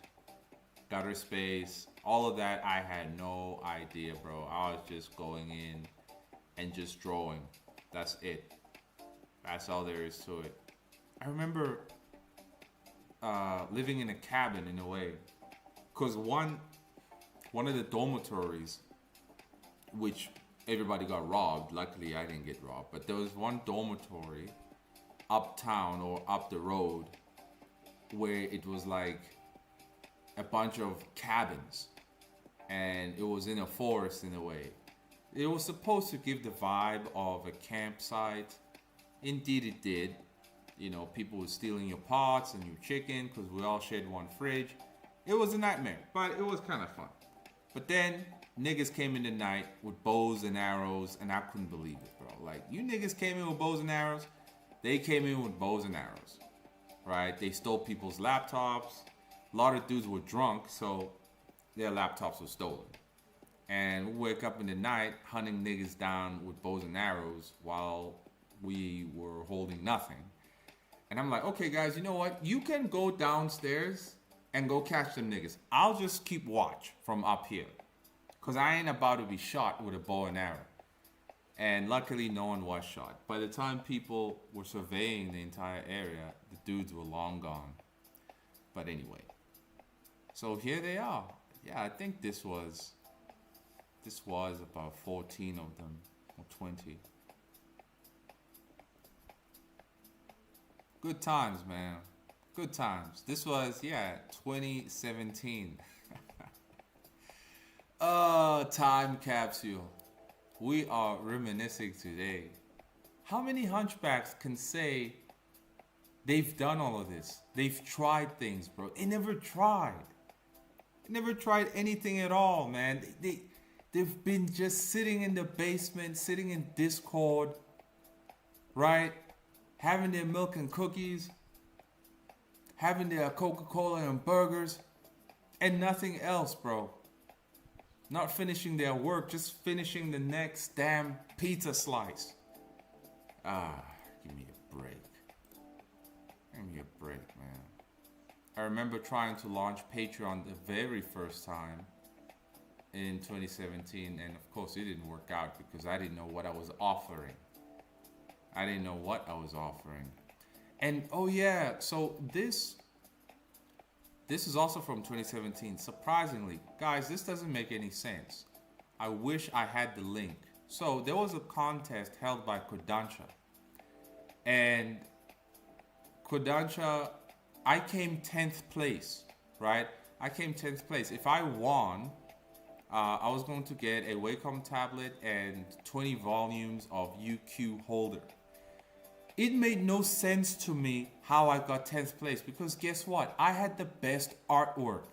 gutter space, all of that. I had no idea, bro. I was just going in and just drawing. That's it. That's all there is to it. I remember living in a cabin in a way, because one of the dormitories, which everybody got robbed. Luckily, I didn't get robbed. But there was one dormitory uptown or up the road where it was like a bunch of cabins, and it was in a forest in a way. It was supposed to give the vibe of a campsite. Indeed, it did. People were stealing your pots and your chicken because we all shared one fridge. It was a nightmare, but it was kind of fun. But then niggas came in the night with bows and arrows, and I couldn't believe it, bro. Like, you niggas came in with bows and arrows. They came in with bows and arrows, right? They stole people's laptops. A lot of dudes were drunk, so their laptops were stolen. And we wake up in the night hunting niggas down with bows and arrows while we were holding nothing. And I'm like, okay, guys, you know what? You can go downstairs and go catch them niggas. I'll just keep watch from up here, because I ain't about to be shot with a bow and arrow. And luckily, no one was shot. By the time people were surveying the entire area, the dudes were long gone. But anyway, so here they are. Yeah, I think this was about 14 of them, or 20. Good times, man. Good times. This was, 2017. Time capsule. We are reminiscing today. How many hunchbacks can say they've done all of this? They've tried things, bro. They never tried. They never tried anything at all, man. They've been just sitting in the basement, sitting in Discord, right? Having their milk and cookies, having their Coca-Cola and burgers, and nothing else, bro. Not finishing their work, just finishing the next damn pizza slice. Give me a break. Give me a break, man. I remember trying to launch Patreon the very first time in 2017, and of course it didn't work out because I didn't know what I was offering. And oh yeah, so this is also from 2017. Surprisingly, guys, this doesn't make any sense. I wish I had the link. So there was a contest held by Kodansha. And Kodansha, I came 10th place, right? I came 10th place. If I won, I was going to get a Wacom tablet and 20 volumes of UQ holder. It made no sense to me how I got 10th place, because guess what? I had the best artwork.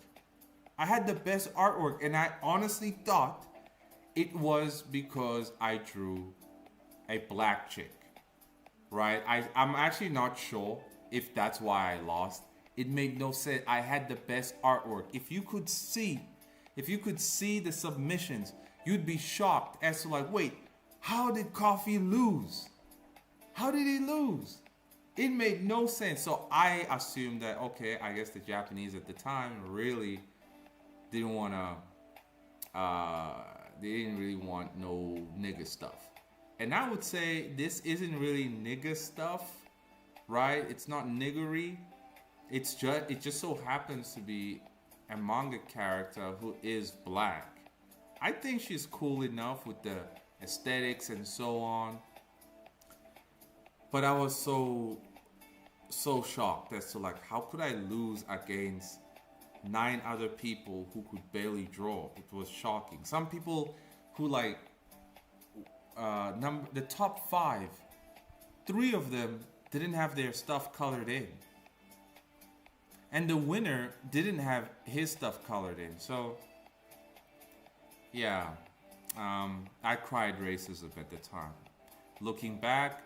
And I honestly thought it was because I drew a black chick, right? I'm actually not sure if that's why I lost. It made no sense. I had the best artwork. If you could see the submissions, you'd be shocked as to like, wait, how did Coffee lose? How did he lose? It made no sense. So I assumed that, okay, I guess the Japanese at the time really didn't want to, they didn't really want no nigga stuff. And I would say this isn't really nigga stuff, right? It's not niggery. It just so happens to be a manga character who is black. I think she's cool enough with the aesthetics and so on. But I was so shocked as to like, how could I lose against 9 other people who could barely draw? It was shocking. Some people who like, the top 5, 3 of them didn't have their stuff colored in. And the winner didn't have his stuff colored in. So, yeah, I cried racism at the time. Looking back,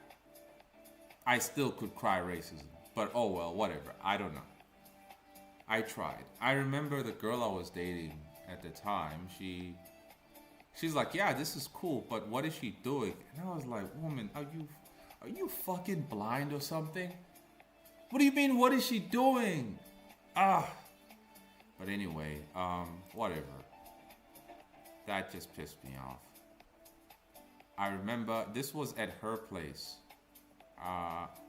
I still could cry racism. But oh well, whatever. I don't know. I tried. I remember the girl I was dating at the time. She's like, yeah, this is cool, but what is she doing? And I was like, woman, are you fucking blind or something? What do you mean? What is she doing? Ah. But anyway, whatever. That just pissed me off. I remember this was at her place.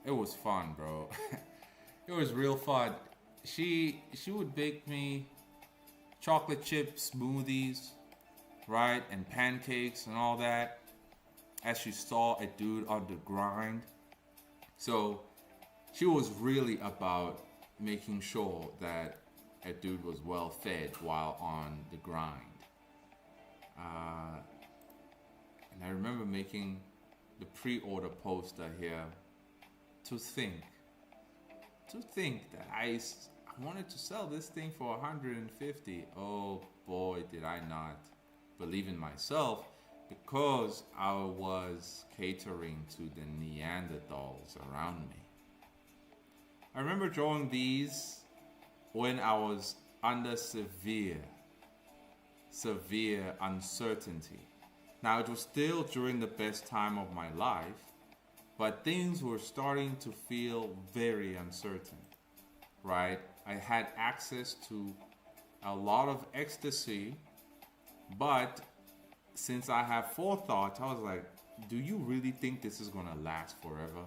It was fun, bro. It was real fun. She would bake me chocolate chip smoothies, right, and pancakes and all that, as she saw a dude on the grind. So she was really about making sure that a dude was well fed while on the grind. And I remember making the pre-order poster here to think that I wanted to sell this thing for 150. Oh boy, did I not believe in myself, because I was catering to the Neanderthals around me. I remember drawing these when I was under severe uncertainty. Now, it was still during the best time of my life, but things were starting to feel very uncertain, right? I had access to a lot of ecstasy, but since I have forethought, I was like, do you really think this is gonna last forever?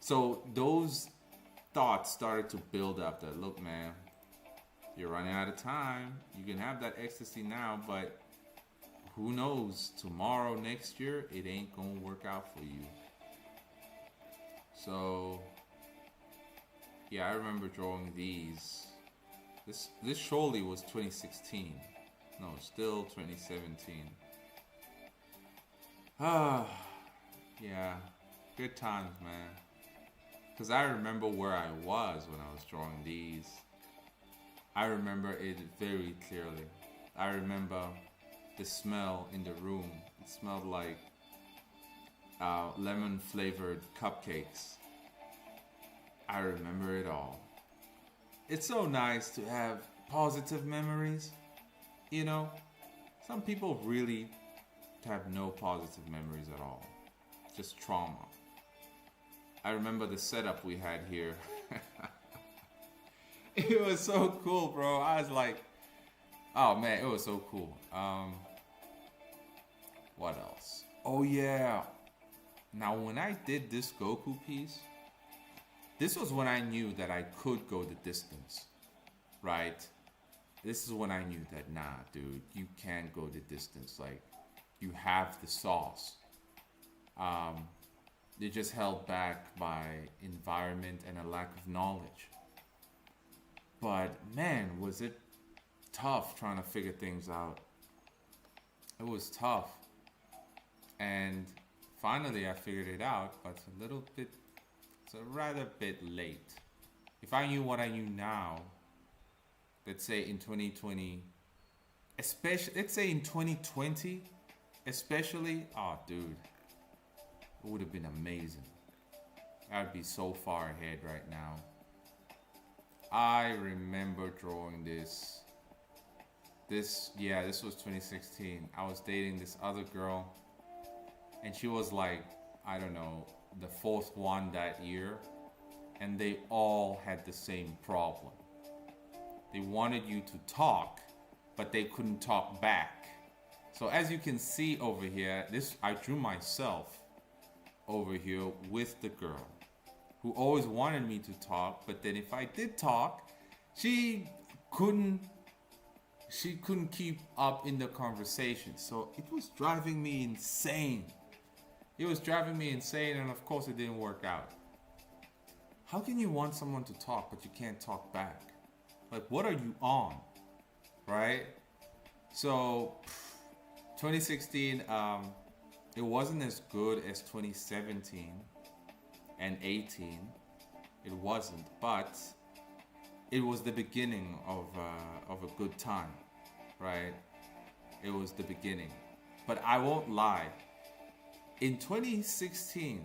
So those thoughts started to build up that, look, man, you're running out of time. You can have that ecstasy now, but who knows? Tomorrow, next year, it ain't gonna work out for you. So, yeah, I remember drawing these. This surely was 2016. No, still 2017. Ah, yeah, good times, man. Because I remember where I was when I was drawing these. I remember it very clearly. I remember the smell in the room. It smelled like lemon flavored cupcakes. I remember it all. It's so nice to have positive memories. You know, some people really have no positive memories at all. Just trauma. I remember the setup we had here. It was so cool, bro. I was like, oh man, it was so cool. What else? Oh yeah. Now when I did this Goku piece, this was when I knew that I could go the distance, right? This is when I knew that, nah, dude, you can't go the distance. Like, you have the sauce. You're just held back by environment and a lack of knowledge. But man, was it tough trying to figure things out. It was tough. And finally I figured it out, but it's a rather bit late. If I knew what I knew now, let's say in 2020, let's say in 2020, especially, oh dude, it would have been amazing. I'd be so far ahead right now. I remember drawing this. This was 2016. I was dating this other girl, and she was like, I don't know, the fourth one that year, and they all had the same problem. They wanted you to talk, but they couldn't talk back. So as you can see over here, I drew myself over here with the girl who always wanted me to talk, but then if I did talk, she couldn't keep up in the conversation. So it was driving me insane. It was driving me insane, and of course it didn't work out. How can you want someone to talk, but you can't talk back? Like, what are you on? Right? So 2016, it wasn't as good as 2017 and 18. It wasn't, but it was the beginning of a good time, right? It was the beginning. But I won't lie. In 2016,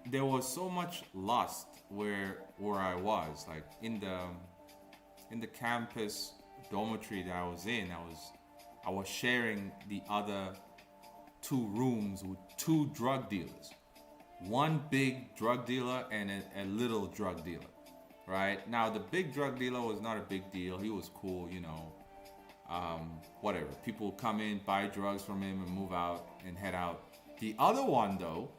there was so much lust where I was, like in the campus dormitory that I was in. I was sharing the other 2 rooms with 2 drug dealers. One big drug dealer and a little drug dealer, right? Now, the big drug dealer was not a big deal. He was cool, whatever. People would come in, buy drugs from him, and move out and head out. The other one, though,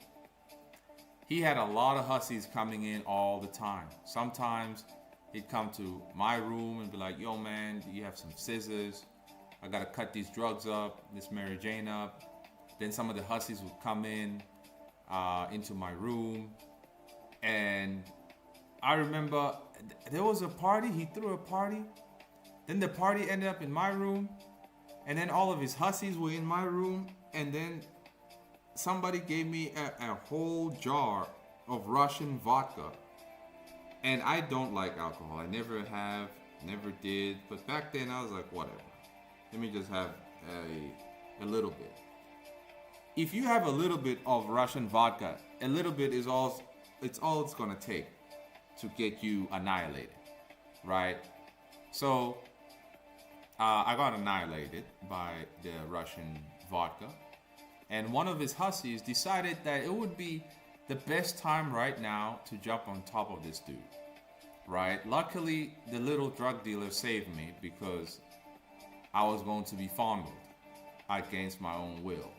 he had a lot of hussies coming in all the time. Sometimes he'd come to my room and be like, yo, man, do you have some scissors? I got to cut these drugs up, this Mary Jane up. Then some of the hussies would come in into my room. And I remember there was a party. He threw a party. Then the party ended up in my room. And then all of his hussies were in my room. And then somebody gave me a whole jar of Russian vodka. And I don't like alcohol. I never have, never did. But back then I was like, whatever. Let me just have a little bit. If you have a little bit of Russian vodka, a little bit is all it's gonna take to get you annihilated, right? So I got annihilated by the Russian vodka, and one of his hussies decided that it would be the best time right now to jump on top of this dude, right? Luckily, the little drug dealer saved me because I was going to be fondled against my own will.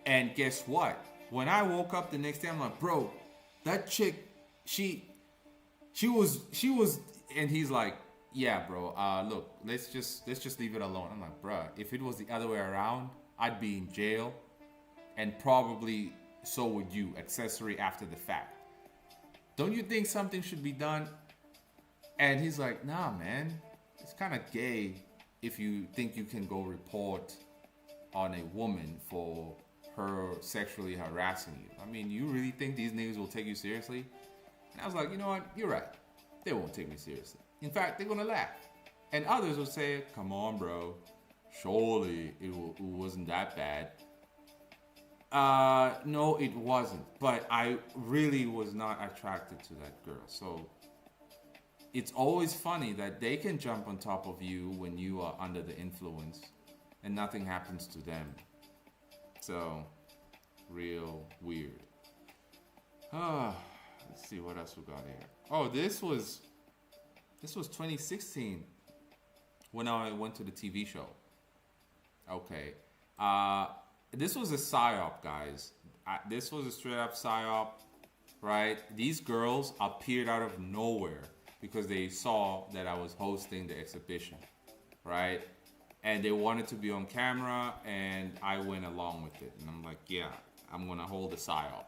And guess what? When I woke up the next day, I'm like, bro, that chick, she was, and he's like, yeah, bro, look, let's just leave it alone. I'm like, bruh, if it was the other way around, I'd be in jail, and probably so would you, accessory after the fact. Don't you think something should be done? And he's like, nah, man, it's kind of gay if you think you can go report on a woman for her sexually harassing you. I mean, you really think these niggas will take you seriously? And I was like, you know what? You're right. They won't take me seriously. In fact, they're gonna laugh. And others will say, come on, bro. Surely it wasn't that bad. No, it wasn't. But I really was not attracted to that girl. So it's always funny that they can jump on top of you when you are under the influence and nothing happens to them. So, real weird. Let's see what else we got here. Oh, this was 2016 when I went to the TV show. Okay. This was a psyop, guys. This was a straight up psyop, right? These girls appeared out of nowhere because they saw that I was hosting the exhibition, right? And they wanted to be on camera, and I went along with it. And I'm like, yeah, I'm gonna hold a psyop.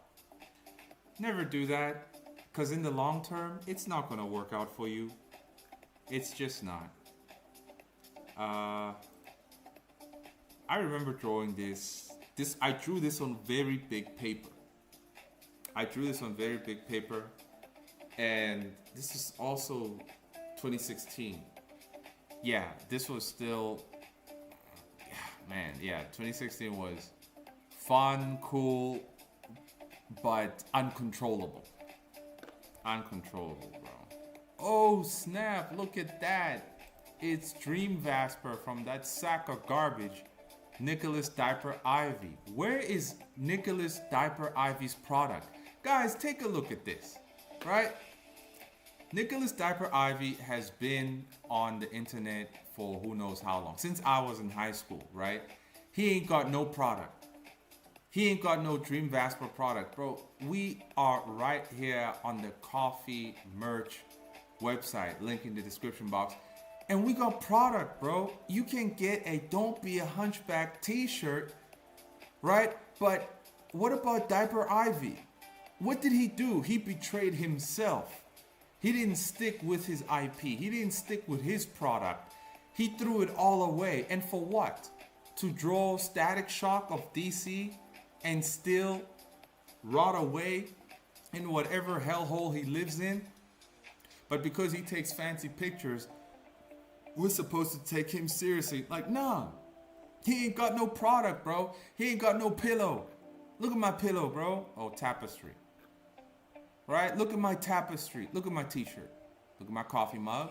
Never do that, because in the long term, it's not gonna work out for you. It's just not. I remember drawing this. I drew this on very big paper. And this is also 2016. Yeah, this was still, man, yeah, 2016 was fun, cool, but uncontrollable. Uncontrollable, bro. Oh, snap, look at that. It's Dream Vasper from that sack of garbage, Nicholas Diaper Ivy. Where is Nicholas Diaper Ivy's product? Guys, take a look at this, right? Nicholas Diaper Ivy has been on the internet for who knows how long. Since I was in high school, right? He ain't got no product. He ain't got no Dream Vasper product. Bro, we are right here on the coffee merch website. Link in the description box. And we got product, bro. You can get a Don't Be a Hunchback t-shirt, right? But what about Diaper Ivy? What did he do? He betrayed himself. He didn't stick with his IP. He didn't stick with his product. He threw it all away. And for what? To draw Static Shock of DC and still rot away in whatever hellhole he lives in? But because he takes fancy pictures, we're supposed to take him seriously. Like, nah. He ain't got no product, bro. He ain't got no pillow. Look at my pillow, bro. Oh, tapestry. Right? Look at my tapestry. Look at my t-shirt. Look at my coffee mug.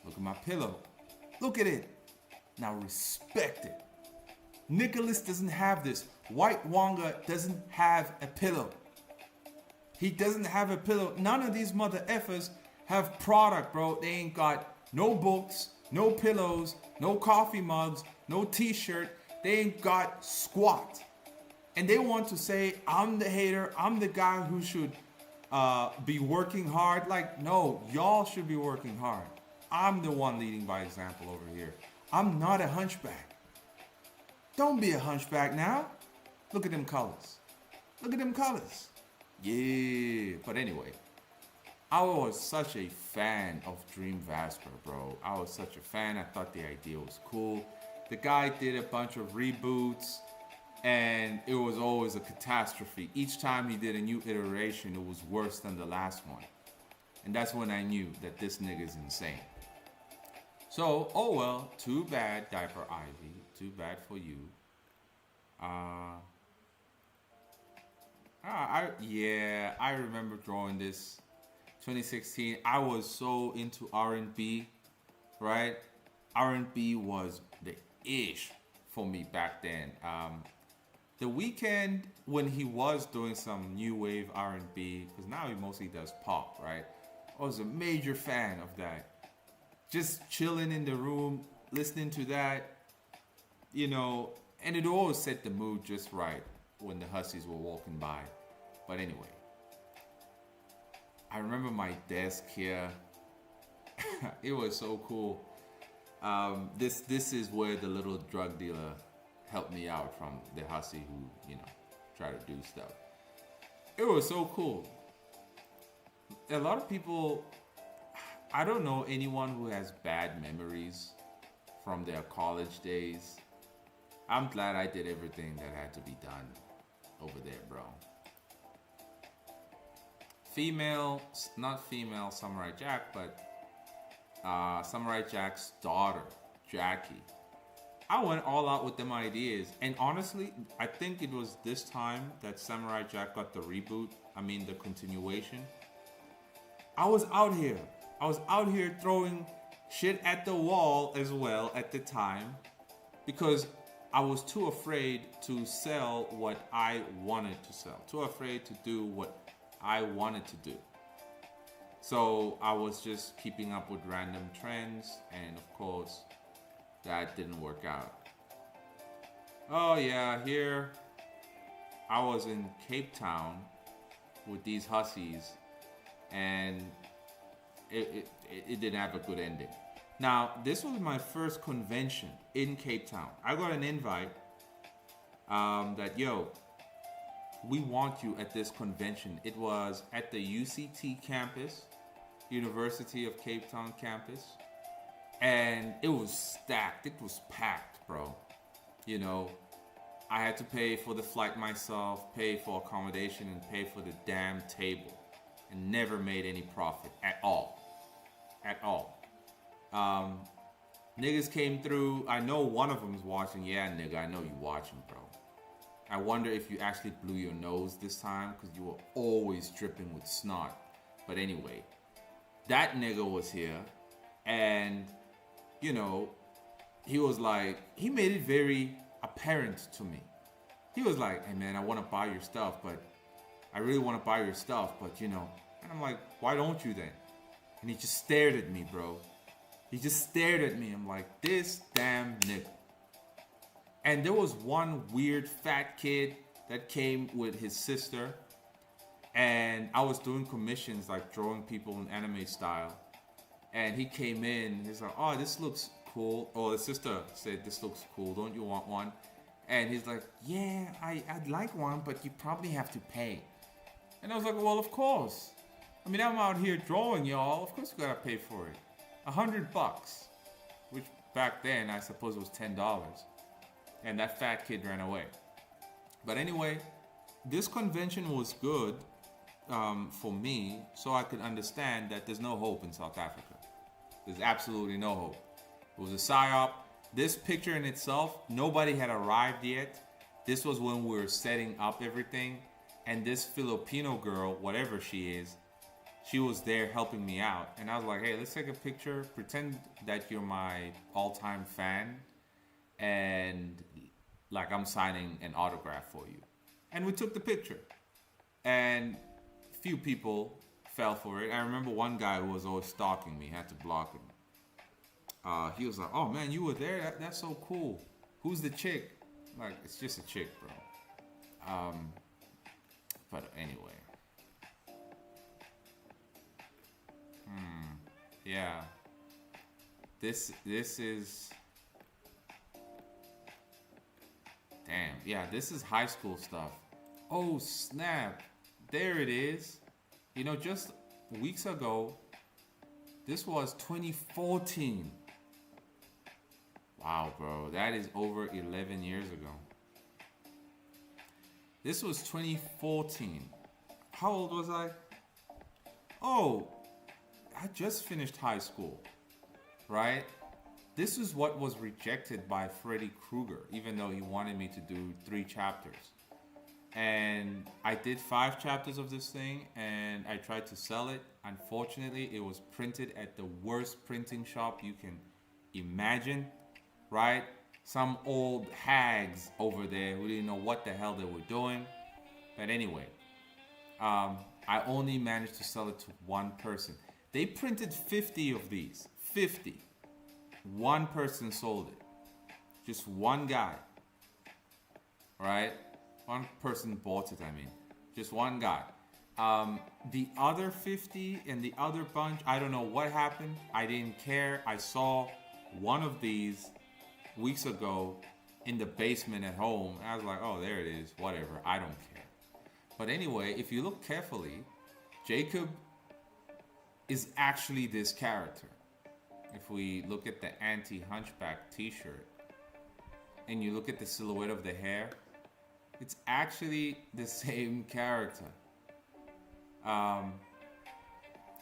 Look at my pillow. Look at it. Now respect it. Nicholas doesn't have this. White Wonga doesn't have a pillow. He doesn't have a pillow. None of these mother effers have product, bro. They ain't got no books, no pillows, no coffee mugs, no t-shirt. They ain't got squat. And they want to say, I'm the hater. I'm the guy who should be working hard. Like, no, y'all should be working hard. I'm the one leading by example over here. I'm not a hunchback. Don't be a hunchback now. Look at them colors. Look at them colors. Yeah. But anyway, I was such a fan of Dream Vasper, bro. I was such a fan. I thought the idea was cool. The guy did a bunch of reboots, and it was always a catastrophe. Each time he did a new iteration, it was worse than the last one. And that's when I knew that this nigga's insane. So, oh well, too bad, Diaper Ivy. Too bad for you. I remember drawing this 2016. I was so into R&B, right? R&B was the ish for me back then. The Weeknd, when he was doing some new wave R&B, because now he mostly does pop, right? I was a major fan of that. Just chilling in the room, listening to that, you know, and it always set the mood just right when the hussies were walking by. But anyway, I remember my desk here. It was so cool. This is where the little drug dealer helped me out from the hussy who, you know, try to do stuff. It was so cool. A lot of people, I don't know anyone who has bad memories from their college days. I'm glad I did everything that had to be done over there, bro. Not female Samurai Jack, but Samurai Jack's daughter, Jackie. I went all out with them ideas. And honestly, I think it was this time that Samurai Jack got the reboot. I mean, the continuation. I was out here throwing shit at the wall as well at the time, because I was too afraid to sell what I wanted to sell, too afraid to do what I wanted to do. So I was just keeping up with random trends, and of course, that didn't work out. Oh yeah, here I was in Cape Town with these hussies, and it didn't have a good ending. Now, this was my first convention in Cape Town. I got an invite that, yo, we want you at this convention. It was at the UCT campus, University of Cape Town campus. And it was stacked. It was packed, bro. You know, I had to pay for the flight myself, pay for accommodation, and pay for the damn table. And never made any profit at all. At all. Niggas came through. I know one of them's watching. Yeah, nigga, I know you watching, bro. I wonder if you actually blew your nose this time, because you were always dripping with snot. But anyway, that nigga was here, and, you know, he was like, he made it very apparent to me. He was like, hey man, I want to buy your stuff, but I really want to buy your stuff, but you know. And I'm like, why don't you then? And he just stared at me, bro. He just stared at me. I'm like, this damn nigga. And there was one weird fat kid that came with his sister. And I was doing commissions, like drawing people in anime style. And he came in, he's like, oh, this looks cool. Oh, the sister said, this looks cool. Don't you want one? And he's like, yeah, I'd like one, but you probably have to pay. And I was like, well, of course. I mean, I'm out here drawing, y'all. Of course you gotta pay for it. $100, which back then I suppose was $10. And that fat kid ran away. But anyway, this convention was good. for me so I could understand that there's no hope in South Africa. There's absolutely no hope. It was a psyop. This picture in itself, nobody had arrived yet. This was when we were setting up everything. And this Filipino girl, whatever she is, she was there helping me out. And I was like, hey, let's take a picture. Pretend that you're my all-time fan. And like I'm signing an autograph for you. And we took the picture. And few people fell for it. I remember one guy who was always stalking me, had to block him. He was like, oh man, you were there? That's so cool. Who's the chick? Like, it's just a chick, bro. But anyway. Yeah. This is... Damn. Yeah, this is high school stuff. Oh, snap. There it is. You know, just weeks ago, this was 2014. Wow, bro. That is over 11 years ago. This was 2014. How old was I? Oh, I just finished high school, right? This is what was rejected by Freddy Krueger, even though he wanted me to do 3 chapters. And I did 5 chapters of this thing, and I tried to sell it. Unfortunately, it was printed at the worst printing shop you can imagine, right? Some old hags over there who didn't know what the hell they were doing. But anyway, I only managed to sell it to one person. They printed 50 of these. 50. One person sold it. Just one guy. Right? One person bought it, I mean. Just one guy. The other 50 and the other bunch, I don't know what happened. I didn't care. I saw one of these weeks ago in the basement at home. I was like, oh, there it is. Whatever. I don't care. But anyway, if you look carefully, Jacob is actually this character. If we look at the anti-hunchback t-shirt and you look at the silhouette of the hair, it's actually the same character. And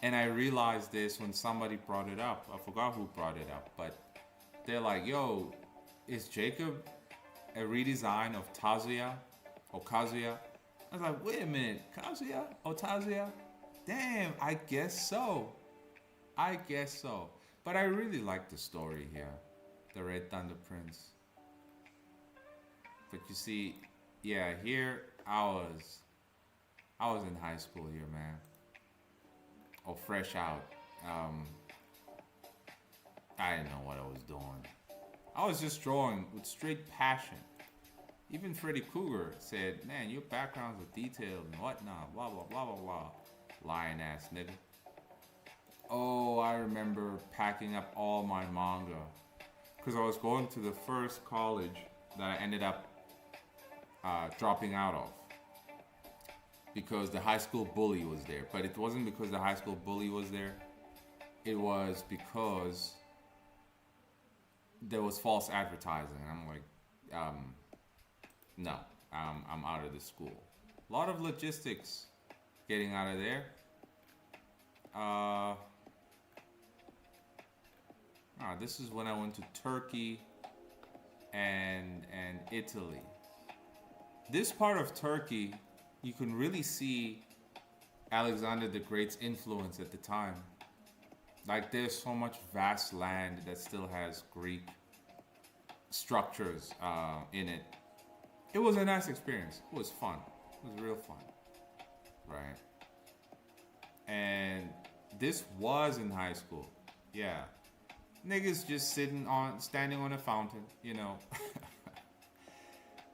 I realized this when somebody brought it up. I forgot who brought it up, but they're like, yo, is Jacob a redesign of Tazuya or Kazuya? I was like, wait a minute, Kazuya or Tazuya? Damn, I guess so. I guess so. But I really like the story here, the Red Thunder Prince. But you see, yeah, here I was in high school here, man. Or fresh out. I didn't know what I was doing. I was just drawing with straight passion. Even Freddy Krueger said, man, your backgrounds are detailed and whatnot, blah, blah, blah, blah, blah. Lying ass nigga. Oh, I remember packing up all my manga. Because I was going to the first college that I ended up dropping out of. Because the high school bully was there. But it wasn't because the high school bully was there. It was because there was false advertising. And I'm like, no, I'm out of the school. A lot of logistics getting out of there. This is when I went to Turkey and Italy. This part of Turkey, you can really see Alexander the Great's influence at the time. Like, there's so much vast land that still has Greek structures in it. It was a nice experience. It was fun. It was real fun. Right? And this was in high school. Yeah. Niggas just standing on a fountain, you know.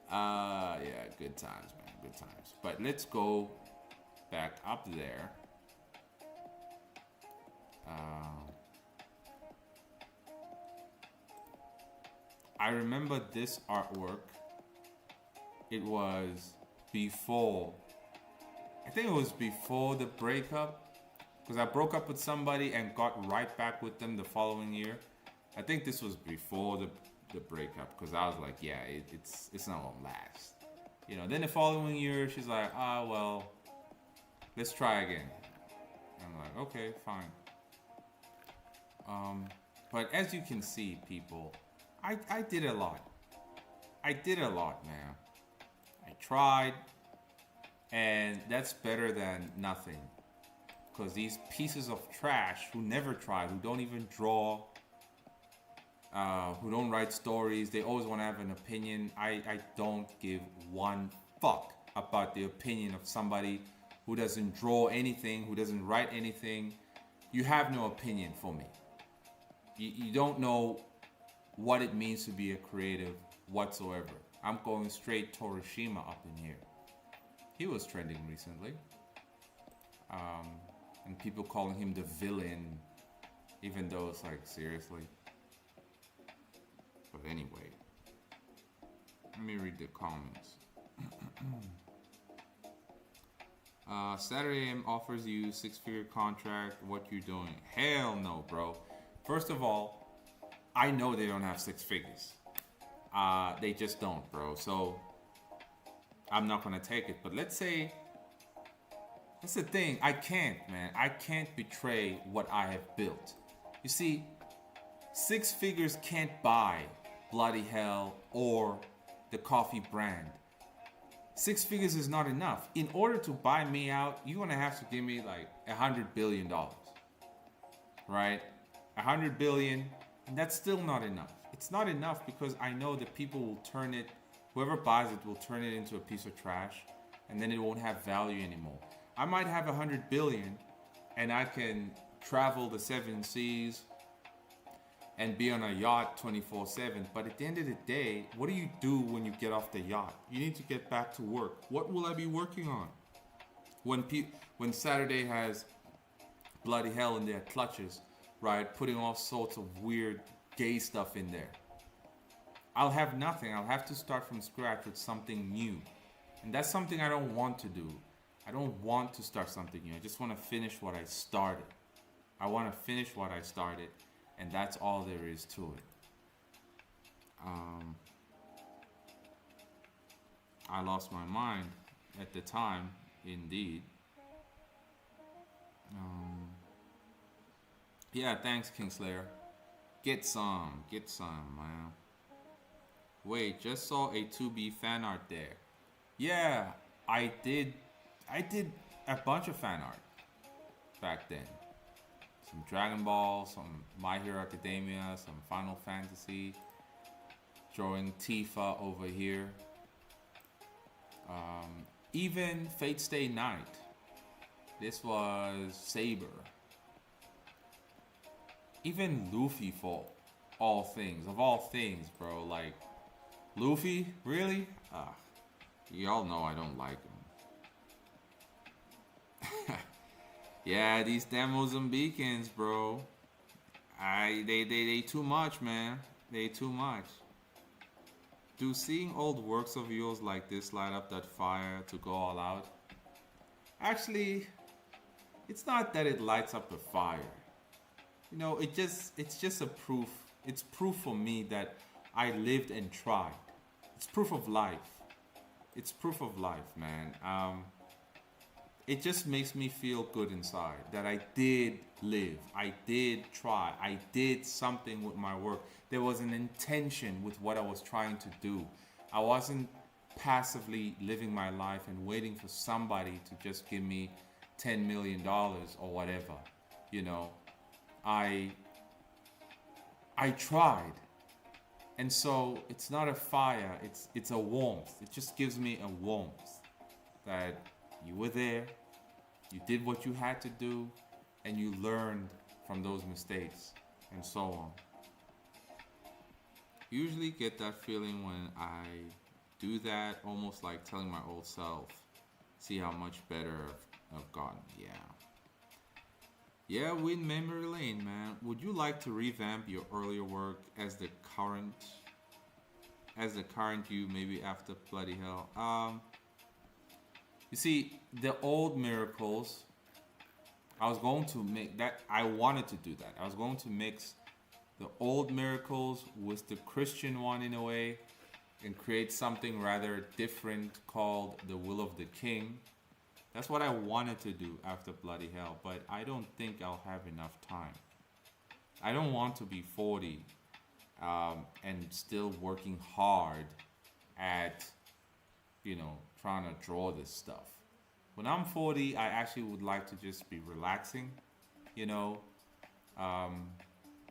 Yeah, good times, man. Good times. But let's go back up there. I remember this artwork. It was before, I think it was before the breakup. Because I broke up with somebody and got right back with them the following year. I think this was before the breakup. Because I was like, yeah, it's not going to last. You know, then the following year, she's like, well, Let's try again. I'm like, okay, fine. But as you can see, people, I did a lot. I did a lot, man. I tried, and that's better than nothing. Because these pieces of trash who never tried, who don't even draw, who don't write stories, they always want to have an opinion. I don't give one fuck about the opinion of somebody who doesn't draw anything, who doesn't write anything. You have no opinion for me. You don't know what it means to be a creative whatsoever. I'm going straight Torishima up in here. He was trending recently. And people calling him the villain, even though it's like, seriously. But anyway, let me read the comments. Saturday AM offers you 6-figure contract. What you doing? Hell no, bro. First of all, I know they don't have 6 figures. They just don't, bro. So I'm not gonna take it. But let's say, that's the thing. I can't, man. I can't betray what I have built. You see, 6 figures can't buy Bloody Hell or the coffee brand. 6 figures is not enough. In order to buy me out, you're gonna have to give me like $100 billion, right? 100 billion, and that's still not enough. It's not enough because I know that people will turn it, whoever buys it will turn it into a piece of trash, and then it won't have value anymore. I might have 100 billion, and I can travel the 7 seas and be on a yacht 24/7. But at the end of the day, what do you do when you get off the yacht? You need to get back to work. What will I be working on? When Saturday has Bloody Hell in their clutches, right? Putting all sorts of weird gay stuff in there. I'll have nothing. I'll have to start from scratch with something new. And that's something I don't want to do. I don't want to start something new. I just want to finish what I started. I want to finish what I started. And that's all there is to it. I lost my mind at the time, indeed. Yeah, thanks, Kingslayer. Get some, man. Wait, just saw a 2B fan art there. Yeah, I did a bunch of fan art back then. Some Dragon Ball, some My Hero Academia, some Final Fantasy. Drawing Tifa over here. Even Fate Stay Night. This was Saber. Even Luffy, for all things. Of all things, bro. Like, Luffy? Really? Y'all know I don't like him. Yeah, these damn Mozambicans, bro. They too much, man. They too much. Do seeing old works of yours like this light up that fire to go all out? Actually, it's not that it lights up the fire. You know, it's just a proof. It's proof for me that I lived and tried. It's proof of life. It's proof of life, man. It just makes me feel good inside that I did live. I did try. I did something with my work. There was an intention with what I was trying to do. I wasn't passively living my life and waiting for somebody to just give me $10 million or whatever. You know, I tried. And so it's not a fire, it's a warmth. It just gives me a warmth that you were there, you did what you had to do, and you learned from those mistakes, and so on. Usually get that feeling when I do that, almost like telling my old self, see how much better I've gotten. Yeah, we in memory lane, man. Would you like to revamp your earlier work as the current you, maybe after Bloody Hell? You see, the old miracles, I was going to make that, I wanted to do that. I was going to mix the old miracles with the Christian one in a way and create something rather different called the Will of the King. That's what I wanted to do after Bloody Hell, but I don't think I'll have enough time. I don't want to be 40 and still working hard at, trying to draw this stuff. When I'm 40, I actually would like to just be relaxing, you know,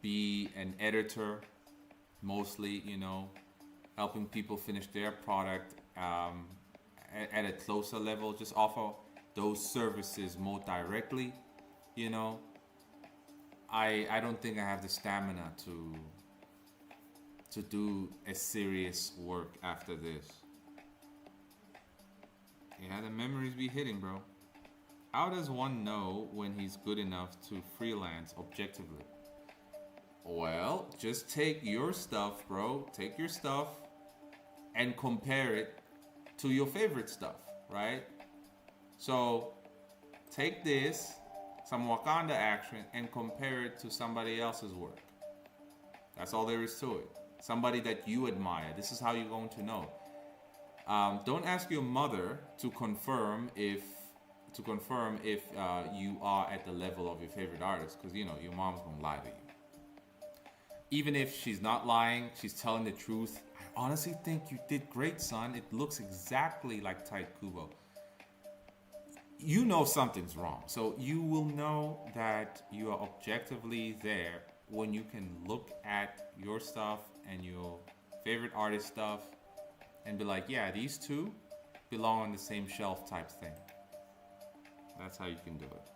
be an editor mostly, helping people finish their product at a closer level, just offer those services more directly, you know. I don't think I have the stamina to do a serious work after this. Yeah, the memories be hitting, bro. How does one know when he's good enough to freelance objectively? Well, just take your stuff, bro. Take your stuff and compare it to your favorite stuff, right? So take this, some Wakanda action, and compare it to somebody else's work. That's all there is to it. Somebody that you admire. This is how you're going to know. Don't ask your mother to confirm if you are at the level of your favorite artist, because your mom's gonna lie to you. Even if she's not lying, she's telling the truth. I honestly think you did great, son. It looks exactly like Tight Kubo. You know something's wrong, so you will know that you are objectively there when you can look at your stuff and your favorite artist stuff and be like, yeah, these two belong on the same shelf type thing. That's how you can do it.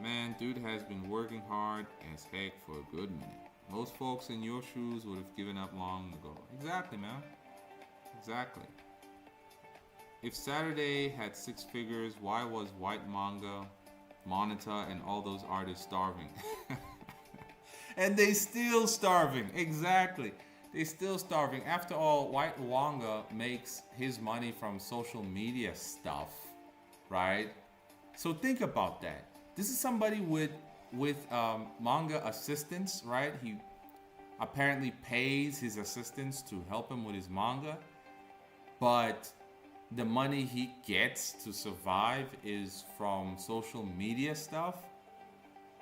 Man, dude has been working hard as heck for a good minute. Most folks in your shoes would have given up long ago. Exactly, man. Exactly. If Saturday had 6 figures, why was White Manga, MANAA, and all those artists starving? And they still starving. Exactly. They still starving. After all, White Wanga makes his money from social media stuff, right? So think about that. This is somebody with manga assistants, right? He apparently pays his assistants to help him with his manga, but the money he gets to survive is from social media stuff.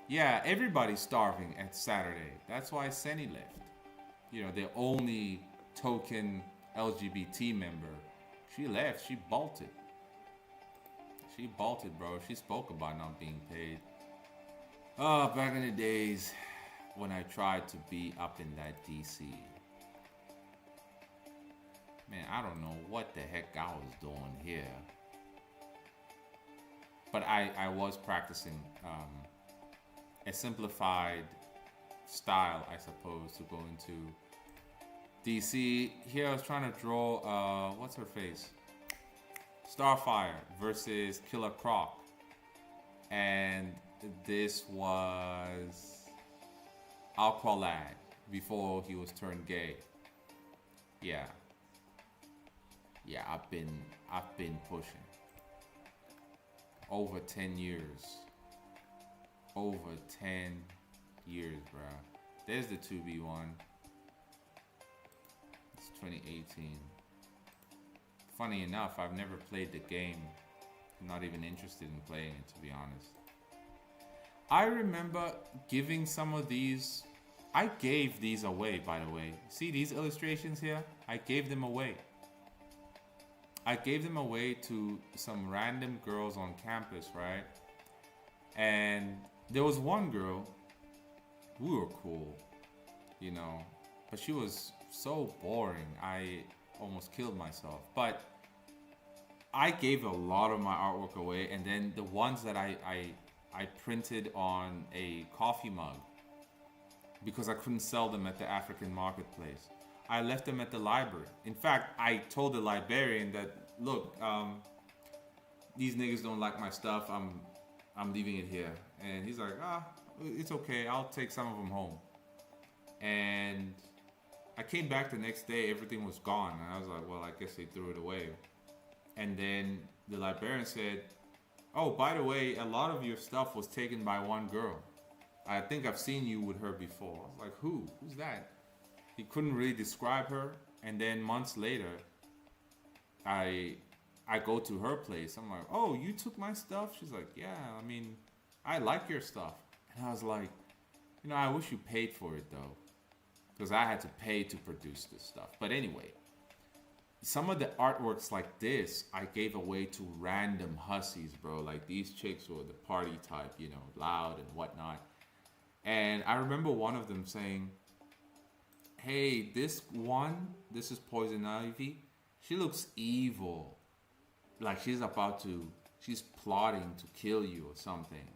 Yeah, everybody's starving at Saturday. That's why Senny left. The only token LGBT member. She left. She bolted. She bolted, bro. She spoke about not being paid. Oh, back in the days when I tried to be up in that DC. Man, I don't know what the heck I was doing here. But I was practicing a simplified style, I suppose, to go into DC. Here I was trying to draw, what's her face? Starfire versus Killer Croc. And this was Aqualad before he was turned gay. Yeah, I've been pushing. Over 10 years. Over 10 years, bruh. There's the 2v1. It's 2018. Funny enough, I've never played the game. I'm not even interested in playing it, to be honest. I remember giving some of these. I gave these away, by the way. See these illustrations here? I gave them away. I gave them away to some random girls on campus, right? And there was one girl, we were cool, but she was so boring. I almost killed myself. But I gave a lot of my artwork away, and then the ones that I printed on a coffee mug, because I couldn't sell them at the African marketplace, I left them at the library. In fact, I told the librarian that, look, these niggas don't like my stuff. I'm leaving it here. And he's like, it's okay. I'll take some of them home. And I came back the next day. Everything was gone. And I was like, well, I guess they threw it away. And then the librarian said, oh, by the way, a lot of your stuff was taken by one girl. I think I've seen you with her before. I was like, who? Who's that? He couldn't really describe her. And then months later, I I go to her place. I'm like, oh, you took my stuff? She's like, yeah, I mean, I like your stuff. And I was like, I wish you paid for it though. Because I had to pay to produce this stuff. But anyway, some of the artworks like this, I gave away to random hussies, bro. Like these chicks were the party type, loud and whatnot. And I remember one of them saying, hey, this is Poison Ivy. She looks evil. Like she's plotting to kill you or something.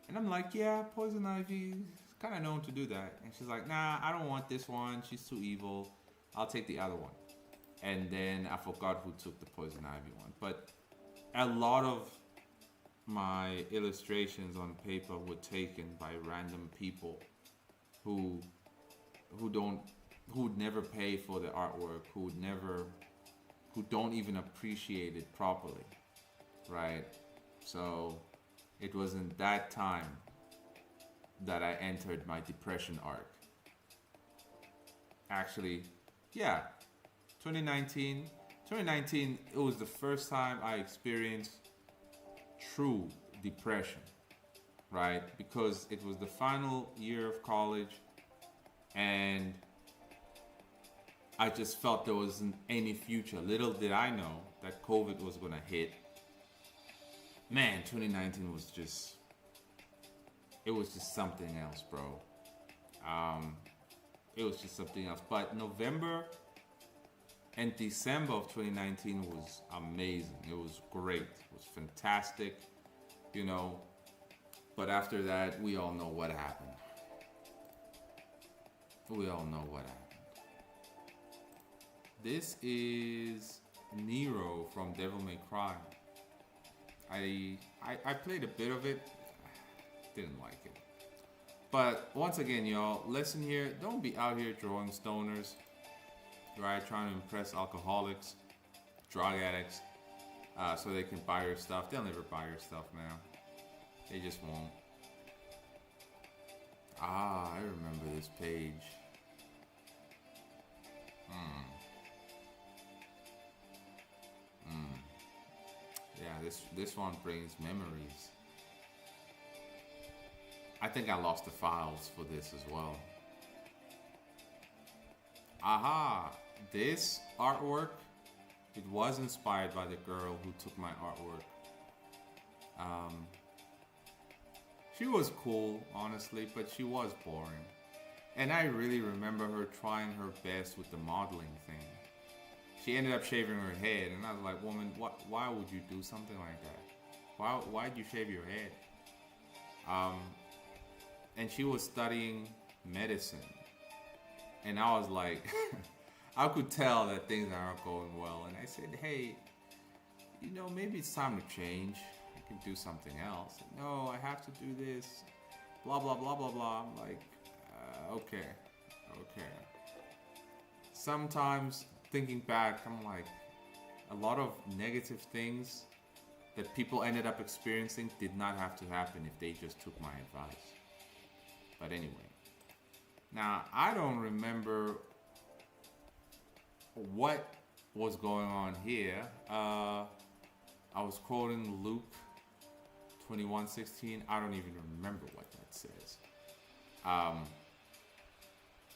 And I'm like, yeah, Poison Ivy is kind of known to do that. And she's like, nah, I don't want this one. She's too evil. I'll take the other one. And then I forgot who took the Poison Ivy one. But a lot of my illustrations on paper were taken by random people who would never pay for the artwork, who don't even appreciate it properly, right? So it was in that time that I entered my depression arc. Actually, yeah, 2019, it was the first time I experienced true depression, right? Because it was the final year of college and I just felt there wasn't any future. Little did I know that COVID was gonna hit. Man, 2019 was just something else, bro. It was just something else. But November and December of 2019 was amazing. It was great. It was fantastic, But after that, we all know what happened. This is Nero from Devil May Cry. I played a bit of it. Didn't like it. But once again, y'all, lesson here, don't be out here drawing stoners, right? Trying to impress alcoholics, drug addicts, so they can buy your stuff. They'll never buy your stuff, man. They just won't. I remember this page. Yeah, this one brings memories. I think I lost the files for this as well. This artwork, it was inspired by the girl who took my artwork. She was cool, honestly, but she was boring. And I really remember her trying her best with the modeling thing. She ended up shaving her head, and I was like, woman, why would you do something like that? Why'd you shave your head? And she was studying medicine. And I was like, I could tell that things aren't going well. And I said, hey, maybe it's time to change. I can do something else. No, I have to do this. Blah, blah, blah, blah, blah. I'm like, okay. Sometimes thinking back, I'm like, a lot of negative things that people ended up experiencing did not have to happen if they just took my advice. But anyway, now I don't remember what was going on here. I was quoting Luke 21:16. I don't even remember what that says. I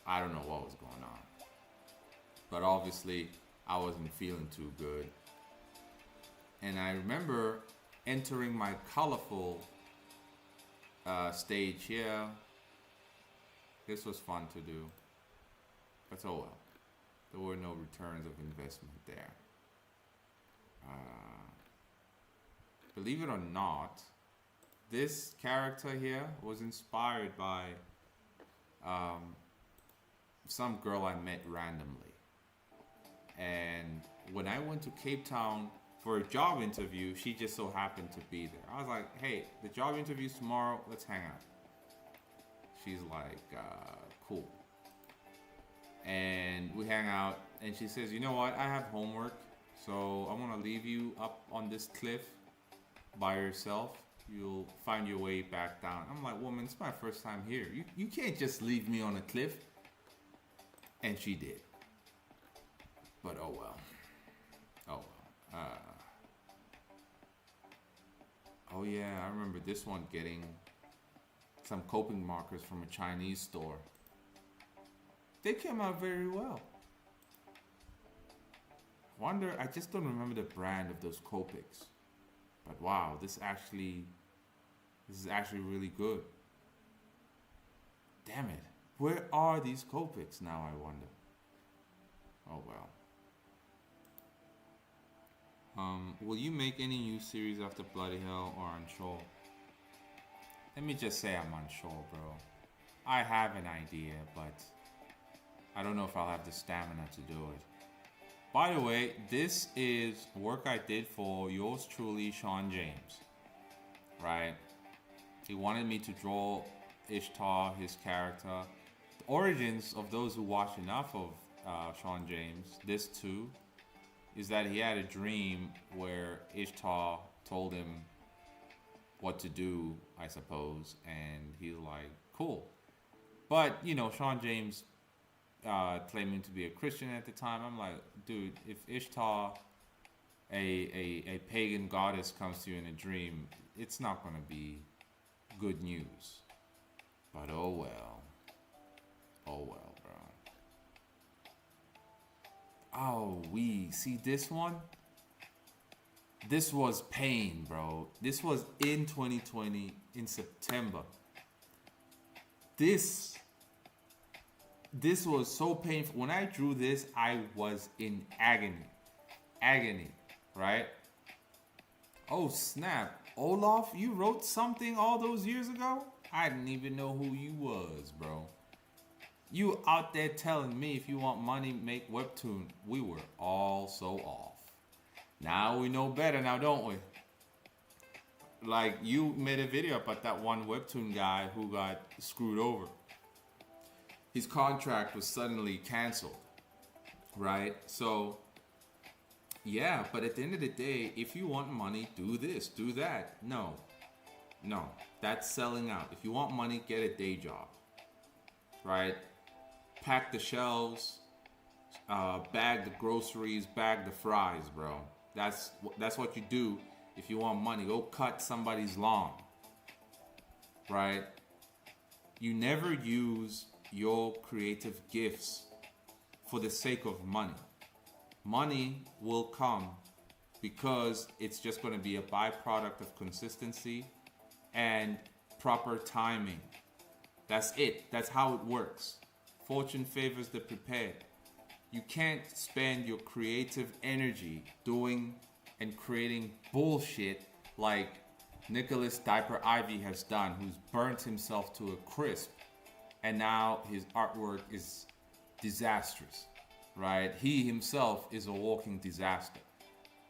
don't know what was going on. But obviously, I wasn't feeling too good. And I remember entering my colorful stage here. This was fun to do. But oh well. There were no returns of investment there. Believe it or not, this character here was inspired by some girl I met randomly. And when I went to Cape Town for a job interview, she just so happened to be there. I was like, hey, the job interview's tomorrow, let's hang out. She's like, cool. And we hang out, and she says, you know what, I have homework, so I'm gonna leave you up on this cliff by yourself. You'll find your way back down. I'm like, woman, it's my first time here. You can't just leave me on a cliff. And she did. But oh well. Oh yeah, I remember this one getting some coping markers from a Chinese store. They came out very well. Wonder, I just don't remember the brand of those Copics. But wow, this is actually really good. Damn it. Where are these Copics now, I wonder? Oh well. Will you make any new series after Bloody Hell or unsure? Let me just say I'm unsure, bro. I have an idea, but I don't know if I'll have the stamina to do it. By the way, this is work I did for yours truly, Sean James. Right? He wanted me to draw Ishtar, his character. The origins of those who watch enough of Sean James, this too, is that he had a dream where Ishtar told him what to do, I suppose, and he's like, cool. But, you know, Sean James claiming to be a Christian at the time, I'm like, dude, if Ishtar, a pagan goddess, comes to you in a dream, it's not going to be good news. But oh well. Oh well, bro. Oh, we see this one? This was pain, bro. This was in 2020, in September. This was so painful. When I drew this, I was in agony. Agony, right? Oh, snap. Olaf, you wrote something all those years ago? I didn't even know who you was, bro. You out there telling me if you want money, make webtoon. We were all so off. Now we know better now, don't we? Like, you made a video about that one webtoon guy who got screwed over. His contract was suddenly canceled, right? So, yeah, but at the end of the day, if you want money, do this, do that. No, that's selling out. If you want money, get a day job, right? Pack the shelves, bag the groceries, bag the fries, bro. That's what you do if you want money. Go cut somebody's lawn, right? You never use your creative gifts for the sake of money. Money will come because it's just going to be a byproduct of consistency and proper timing. That's it. That's how it works. Fortune favors the prepared. You can't spend your creative energy doing and creating bullshit like Nicholas Diaper Ivy has done, who's burnt himself to a crisp, and now his artwork is disastrous, right? He himself is a walking disaster.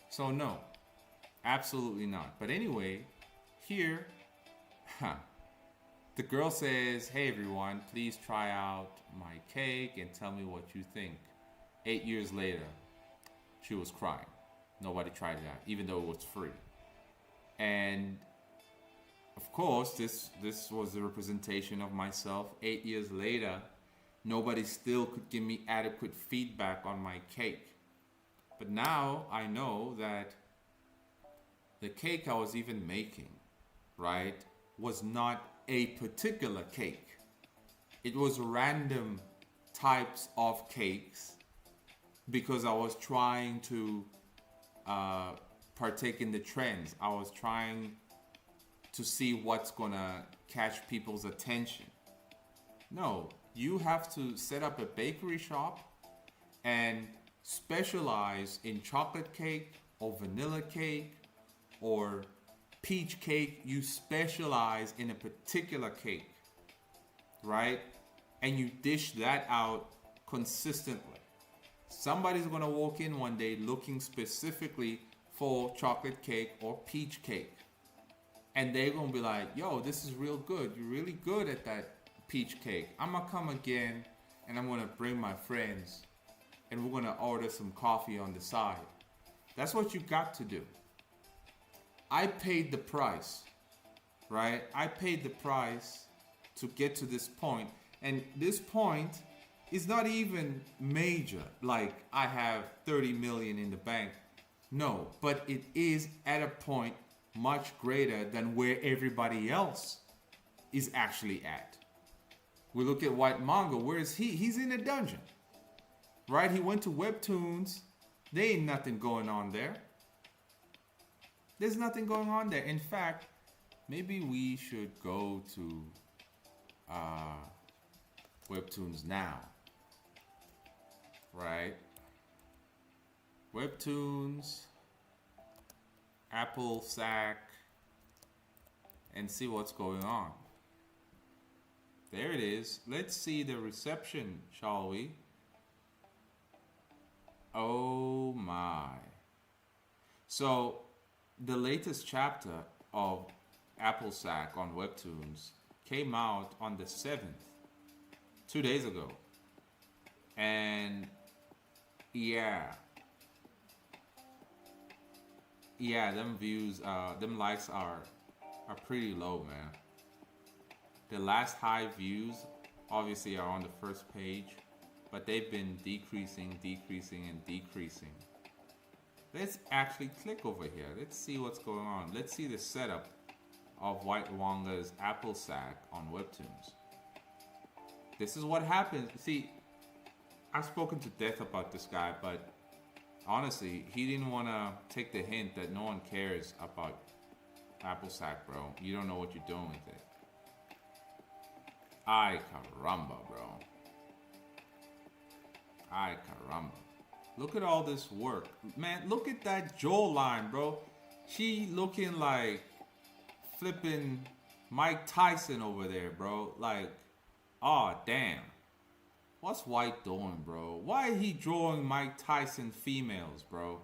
So no, absolutely not. But anyway, here, the girl says, hey everyone, please try out my cake and tell me what you think. 8 years later, she was crying. Nobody tried it out, even though it was free. And of course, this was the representation of myself. 8 years later, nobody still could give me adequate feedback on my cake. But now I know that the cake I was even making, right, was not a particular cake. It was random types of cakes because I was trying to partake in the trends. I was trying to see what's gonna catch people's attention. No, you have to set up a bakery shop and specialize in chocolate cake or vanilla cake or peach cake. You specialize in a particular cake, right? And you dish that out consistently. Somebody's gonna walk in one day looking specifically for chocolate cake or peach cake. And they're gonna be like, yo, this is real good. You're really good at that peach cake. I'm gonna come again and I'm gonna bring my friends and we're gonna order some coffee on the side. That's what you got to do. I paid the price, right? I paid the price to get to this point. And this point is not even major, like I have 30 million in the bank. No, but it is at a point much greater than where everybody else is actually at. We look at White Manga. Where is he? He's in a dungeon, right? He went to Webtoons. There ain't nothing going on there. There's nothing going on there. In fact, maybe we should go to Webtoons now, right? Webtoons, Apple Sack, and see what's going on. There it is. Let's see the reception, shall we? Oh my. So, the latest chapter of Apple Sack on Webtoons came out on the 7th, 2 days ago. And yeah, them views, them likes are pretty low, man. The last high views obviously are on the first page, but they've been decreasing. Let's actually click over here. Let's see what's going on. Let's see the setup of White Wanga's Apple Sack on Webtoons. This is what happens. See, I've spoken to death about this guy, but honestly, he didn't want to take the hint that no one cares about Apple Sack, bro. You don't know what you're doing with it. Ay caramba, bro. Ay caramba. Look at all this work. Man, look at that jawline, bro. She looking like flipping Mike Tyson over there, bro. Like, aw, damn. What's White doing, bro? Why is he drawing Mike Tyson females, bro?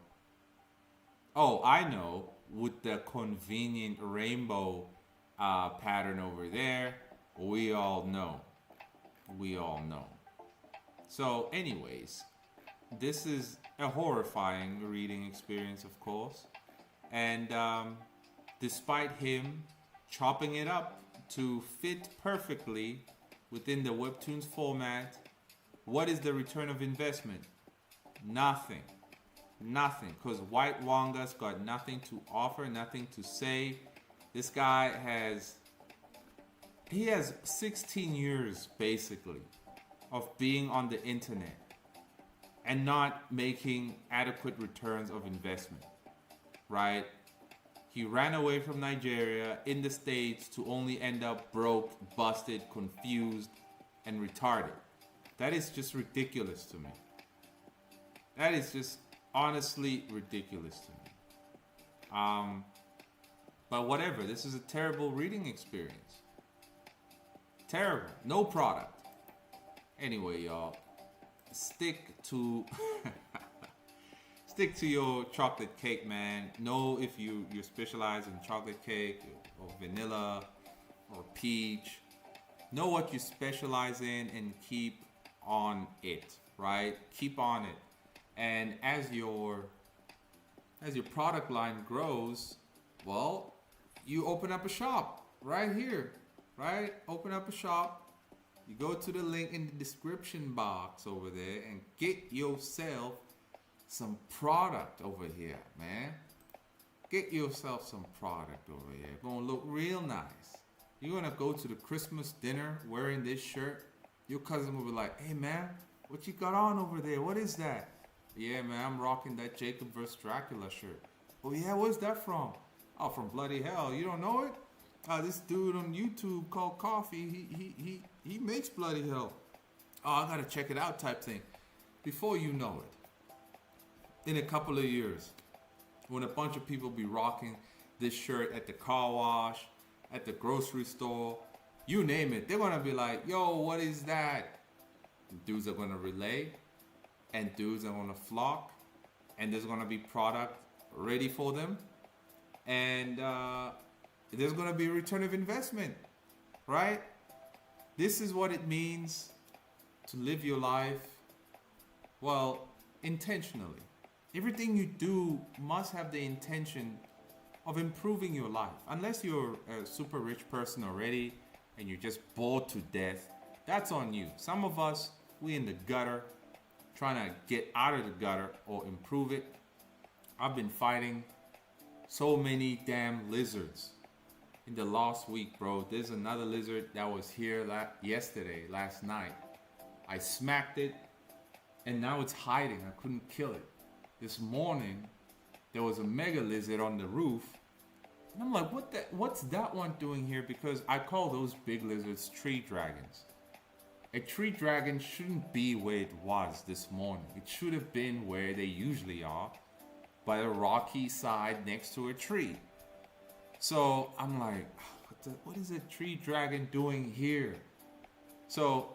Oh, I know. With the convenient rainbow pattern over there. We all know. So, anyways, this is a horrifying reading experience, of course. And despite him chopping it up to fit perfectly within the Webtoons format, what is the return of investment? Nothing. Because White Wanga's got nothing to offer, nothing to say. This guy has 16 years basically of being on the internet and not making adequate returns of investment, right? He ran away from Nigeria in the States to only end up broke, busted, confused, and retarded. That is just ridiculous to me. That is just honestly ridiculous to me. But whatever, this is a terrible reading experience. Terrible. No product. Anyway, y'all, stick to your chocolate cake, man. Know if you specialize in chocolate cake or vanilla or peach. Know what you specialize in and keep on it, right? Keep on it. And as your product line grows, well, you open up a shop right here. Right? Open up a shop. You go to the link in the description box over there and get yourself some product over here, man. Get yourself some product over here. Gonna look real nice. You're gonna go to the Christmas dinner wearing this shirt. Your cousin will be like, hey man, what you got on over there? What is that? Yeah, man, I'm rocking that Jacob vs. Dracula shirt. Oh yeah, where's that from? Oh, from bloody hell. You don't know it? This dude on YouTube called Coffee, he makes bloody hell. Oh, I gotta check it out type thing. Before you know it, in a couple of years, when a bunch of people be rocking this shirt at the car wash, at the grocery store, you name it, they're gonna be like, yo, what is that? Dudes are gonna relay, and dudes are gonna flock, and there's gonna be product ready for them, and there's going to be a return of investment, right? This is what it means to live your life, well, intentionally. Everything you do must have the intention of improving your life. Unless you're a super rich person already and you're just bored to death, that's on you. Some of us, we in the gutter, trying to get out of the gutter or improve it. I've been fighting So many damn lizards in the last week, bro. There's another lizard that was here last night. I smacked it, and now it's hiding. I couldn't kill it. This morning, there was a mega lizard on the roof, and I'm like, what's that one doing here? Because I call those big lizards tree dragons. A tree dragon shouldn't be where it was this morning. It should have been where they usually are, by a rocky side next to a tree. So I'm like, what is a tree dragon doing here? So,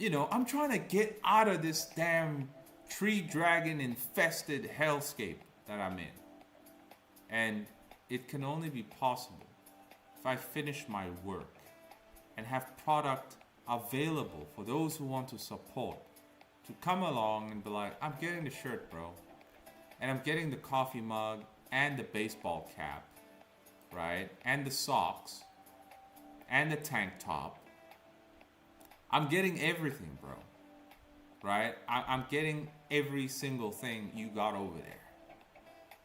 I'm trying to get out of this damn tree dragon infested hellscape that I'm in. And it can only be possible if I finish my work and have product available for those who want to support, to come along and be like, I'm getting the shirt, bro. And I'm getting the coffee mug and the baseball cap, right? And the socks and the tank top. I'm getting everything, bro. Right? I'm getting every single thing you got over there.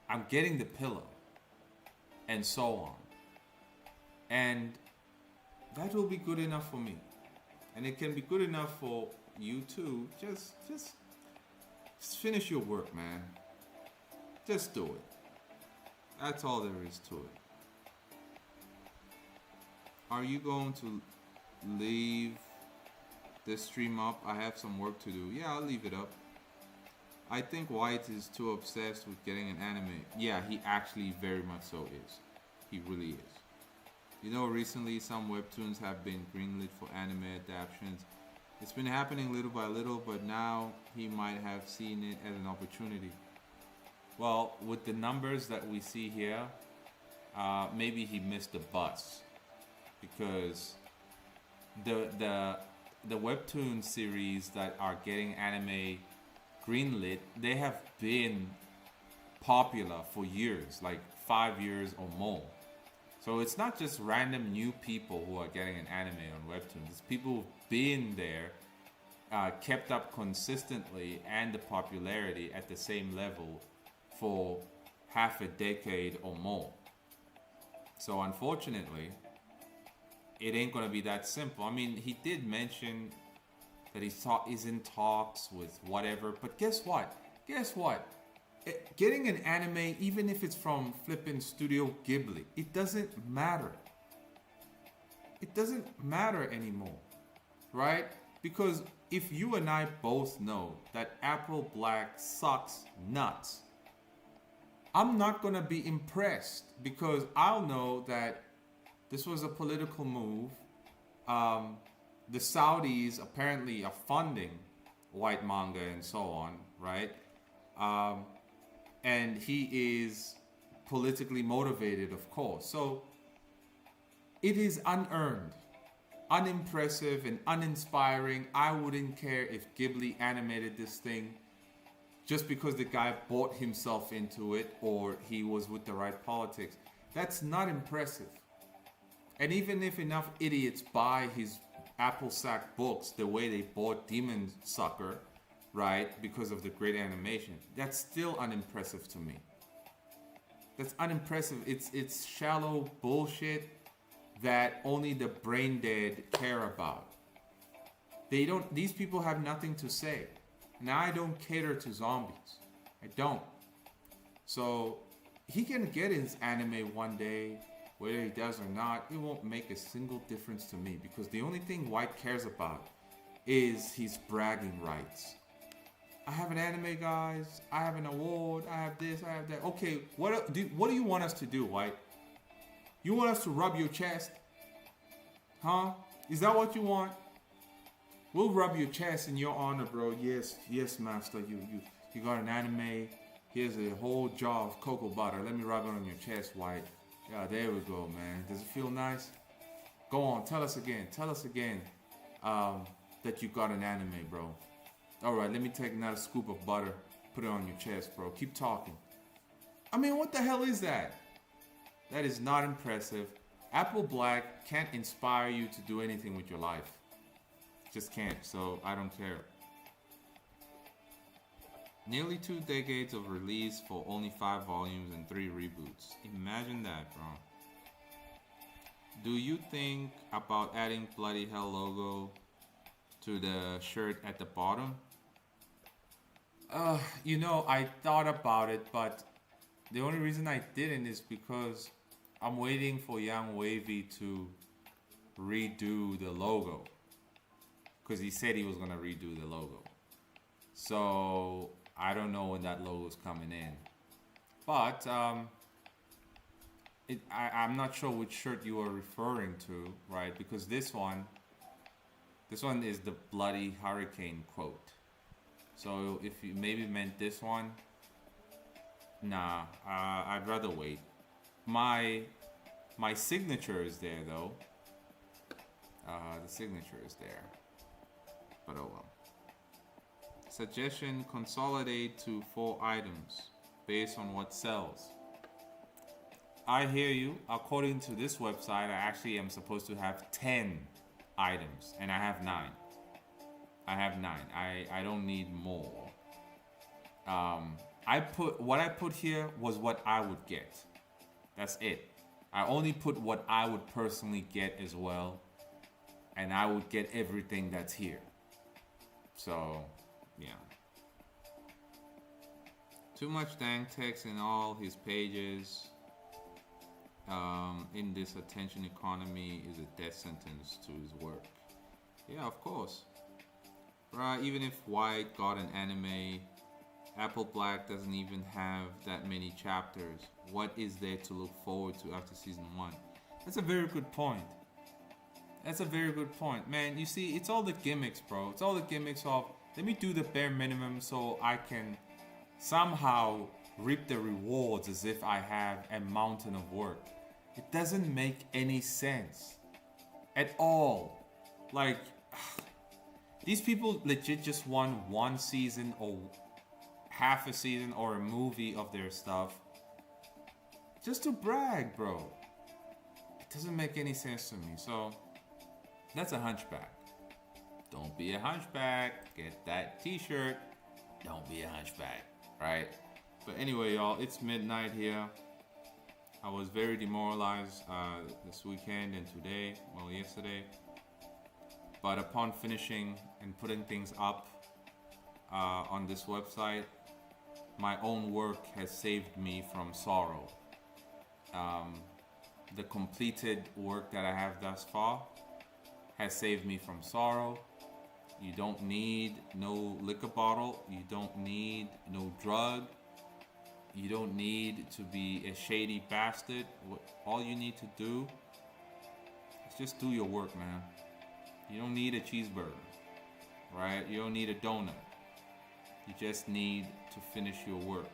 I'm getting the pillow. And so on. And that will be good enough for me. And it can be good enough for you too. Just finish your work, man. Just do it. That's all there is to it. Are you going to leave this stream up? I have some work to do. Yeah, I'll leave it up. I think White is too obsessed with getting an anime. Yeah, he actually very much so is. He really is. Recently some webtoons have been greenlit for anime adaptations. It's been happening little by little, but now he might have seen it as an opportunity. Well, with the numbers that we see here, maybe he missed the bus, because the webtoon series that are getting anime greenlit, they have been popular for years, like 5 years or more. So it's not just random new people who are getting an anime on webtoons. It's people who've been there, kept up consistently, and the popularity at the same level for half a decade or more. So unfortunately, it ain't gonna be that simple. I mean, he did mention that he's in talks with whatever, but guess what? Getting an anime, even if it's from flippin' Studio Ghibli, it doesn't matter. It doesn't matter anymore, right? Because if you and I both know that Apple Black sucks nuts, I'm not gonna be impressed, because I'll know that this was a political move. The Saudis apparently are funding white manga and so on, right? And he is politically motivated, of course. So it is unearned, unimpressive, and uninspiring. I wouldn't care if Ghibli animated this thing just because the guy bought himself into it or he was with the right politics. That's not impressive. And even if enough idiots buy his Apple Sack books the way they bought Demon Sucker, right, because of the great animation, that's still unimpressive to me. That's unimpressive. It's shallow bullshit that only the brain dead care about. These people have nothing to say. And I don't cater to zombies. I don't. So he can get his anime one day, whether he does or not. It won't make a single difference to me, because the only thing White cares about is his bragging rights. I have an anime, guys. I have an award. I have this. I have that. Okay, what do you want us to do, White? You want us to rub your chest? Huh? Is that what you want? We'll rub your chest in your honor, bro. Yes, master. You got an anime. Here's a whole jar of cocoa butter. Let me rub it on your chest, White. Yeah, there we go, man. Does it feel nice? Go on, tell us again. That you got an anime, bro. All right, let me take another scoop of butter. Put it on your chest, bro. Keep talking. I mean, what the hell is that? That is not impressive. Apple Black can't inspire you to do anything with your life. Just can't, so I don't care. Nearly 2 decades of release for only 5 volumes and 3 reboots. Imagine that, bro. Do you think about adding Bloody Hell logo to the shirt at the bottom? I thought about it, but the only reason I didn't is because I'm waiting for Young Wavy to redo the logo. Because he said he was gonna redo the logo. So I don't know when that logo is coming in. But I'm not sure which shirt you are referring to, right? Because this one is the Bloody Hurricane quote. So if you maybe meant this one, nah, I'd rather wait. My signature is there though. The signature is there, but oh well. Suggestion: consolidate to 4 items based on what sells. I hear you. According to this website, I actually am supposed to have 10 items, and I have 9. I don't need more. What I put here was what I would get. That's it. I only put what I would personally get as well, and I would get everything that's here. So, yeah. Too much dang text in all his pages. In this attention economy is a death sentence to his work. Yeah, of course. Right, even if White got an anime, Apple Black doesn't even have that many chapters. What is there to look forward to after season 1? That's a very good point. Man, you see, it's all the gimmicks, bro. It's all the gimmicks of, let me do the bare minimum so I can somehow reap the rewards as if I have a mountain of work. It doesn't make any sense at all. Like, these people legit just won 1 season or half a season or a movie of their stuff just to brag, bro. It doesn't make any sense to me. So that's a hunchback. Don't be a hunchback. Get that t-shirt. Don't be a hunchback, right? But anyway, y'all, it's midnight here. I was very demoralized this weekend and today, well, yesterday. But upon finishing and putting things up on this website, my own work has saved me from sorrow. The completed work that I have thus far has saved me from sorrow. You don't need no liquor bottle. You don't need no drug. You don't need to be a shady bastard. All you need to do is just do your work, man. You don't need a cheeseburger, right? You don't need a donut. You just need to finish your work.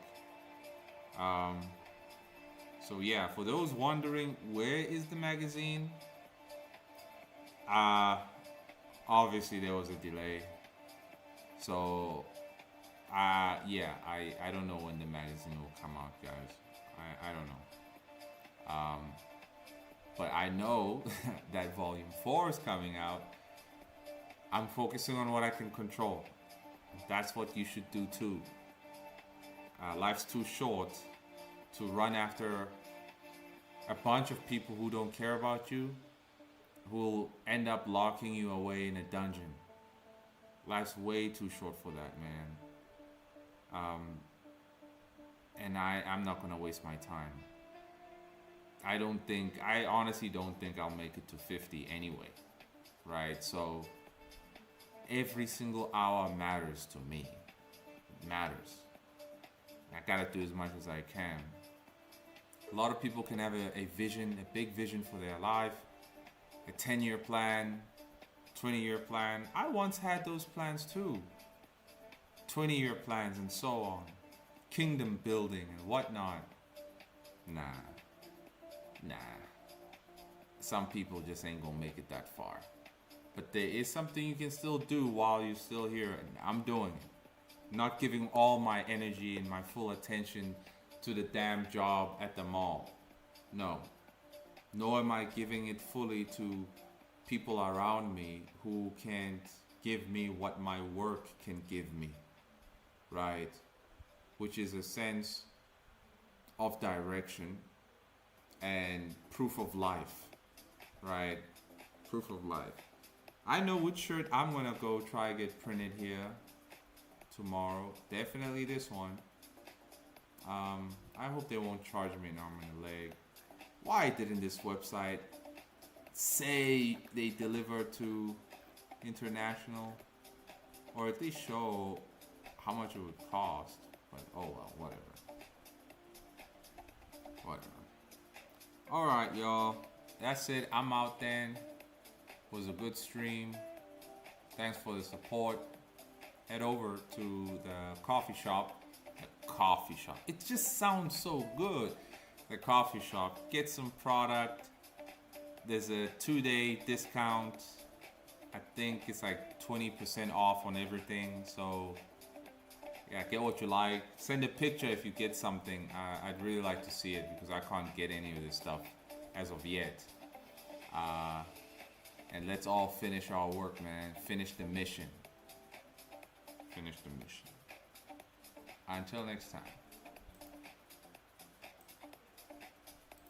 So yeah, for those wondering, where is the magazine? Obviously there was a delay. So yeah, I don't know when the magazine will come out, guys. I don't know. But I know that volume 4 is coming out. I'm focusing on what I can control. That's what you should do too. Life's too short to run after a bunch of people who don't care about you, who will end up locking you away in a dungeon. Life's way too short for that, man. And I'm not gonna waste my time. I honestly don't think I'll make it to 50 anyway, right? So every single hour matters to me. It matters. I gotta do as much as I can. A lot of people can have a vision, a big vision for their life, a 10-year plan, 20-year plan. I once had those plans too. 20-year plans and so on. Kingdom building and whatnot. Nah. Some people just ain't gonna make it that far. But there is something you can still do while you're still here, and I'm doing it. Not giving all my energy and my full attention to the damn job at the mall. No. Nor am I giving it fully to people around me who can't give me what my work can give me. Right? which is a sense of direction and proof of life, right? Proof of life. I know which shirt I'm gonna go try to get printed here tomorrow. Definitely this one. I hope they won't charge me an arm and a leg. Why didn't this website say they deliver to international, or at least show how much it would cost? But oh well, whatever. Alright, y'all. That's it. I'm out then. It was a good stream. Thanks for the support. Head over to the coffee shop. The coffee shop. It just sounds so good. The coffee shop. Get some product. There's a 2-day discount. I think it's like 20% off on everything. So yeah, get what you like. Send a picture if you get something. I'd really like to see it because I can't get any of this stuff as of yet. And let's all finish our work, man. Finish the mission. Finish the mission. Until next time.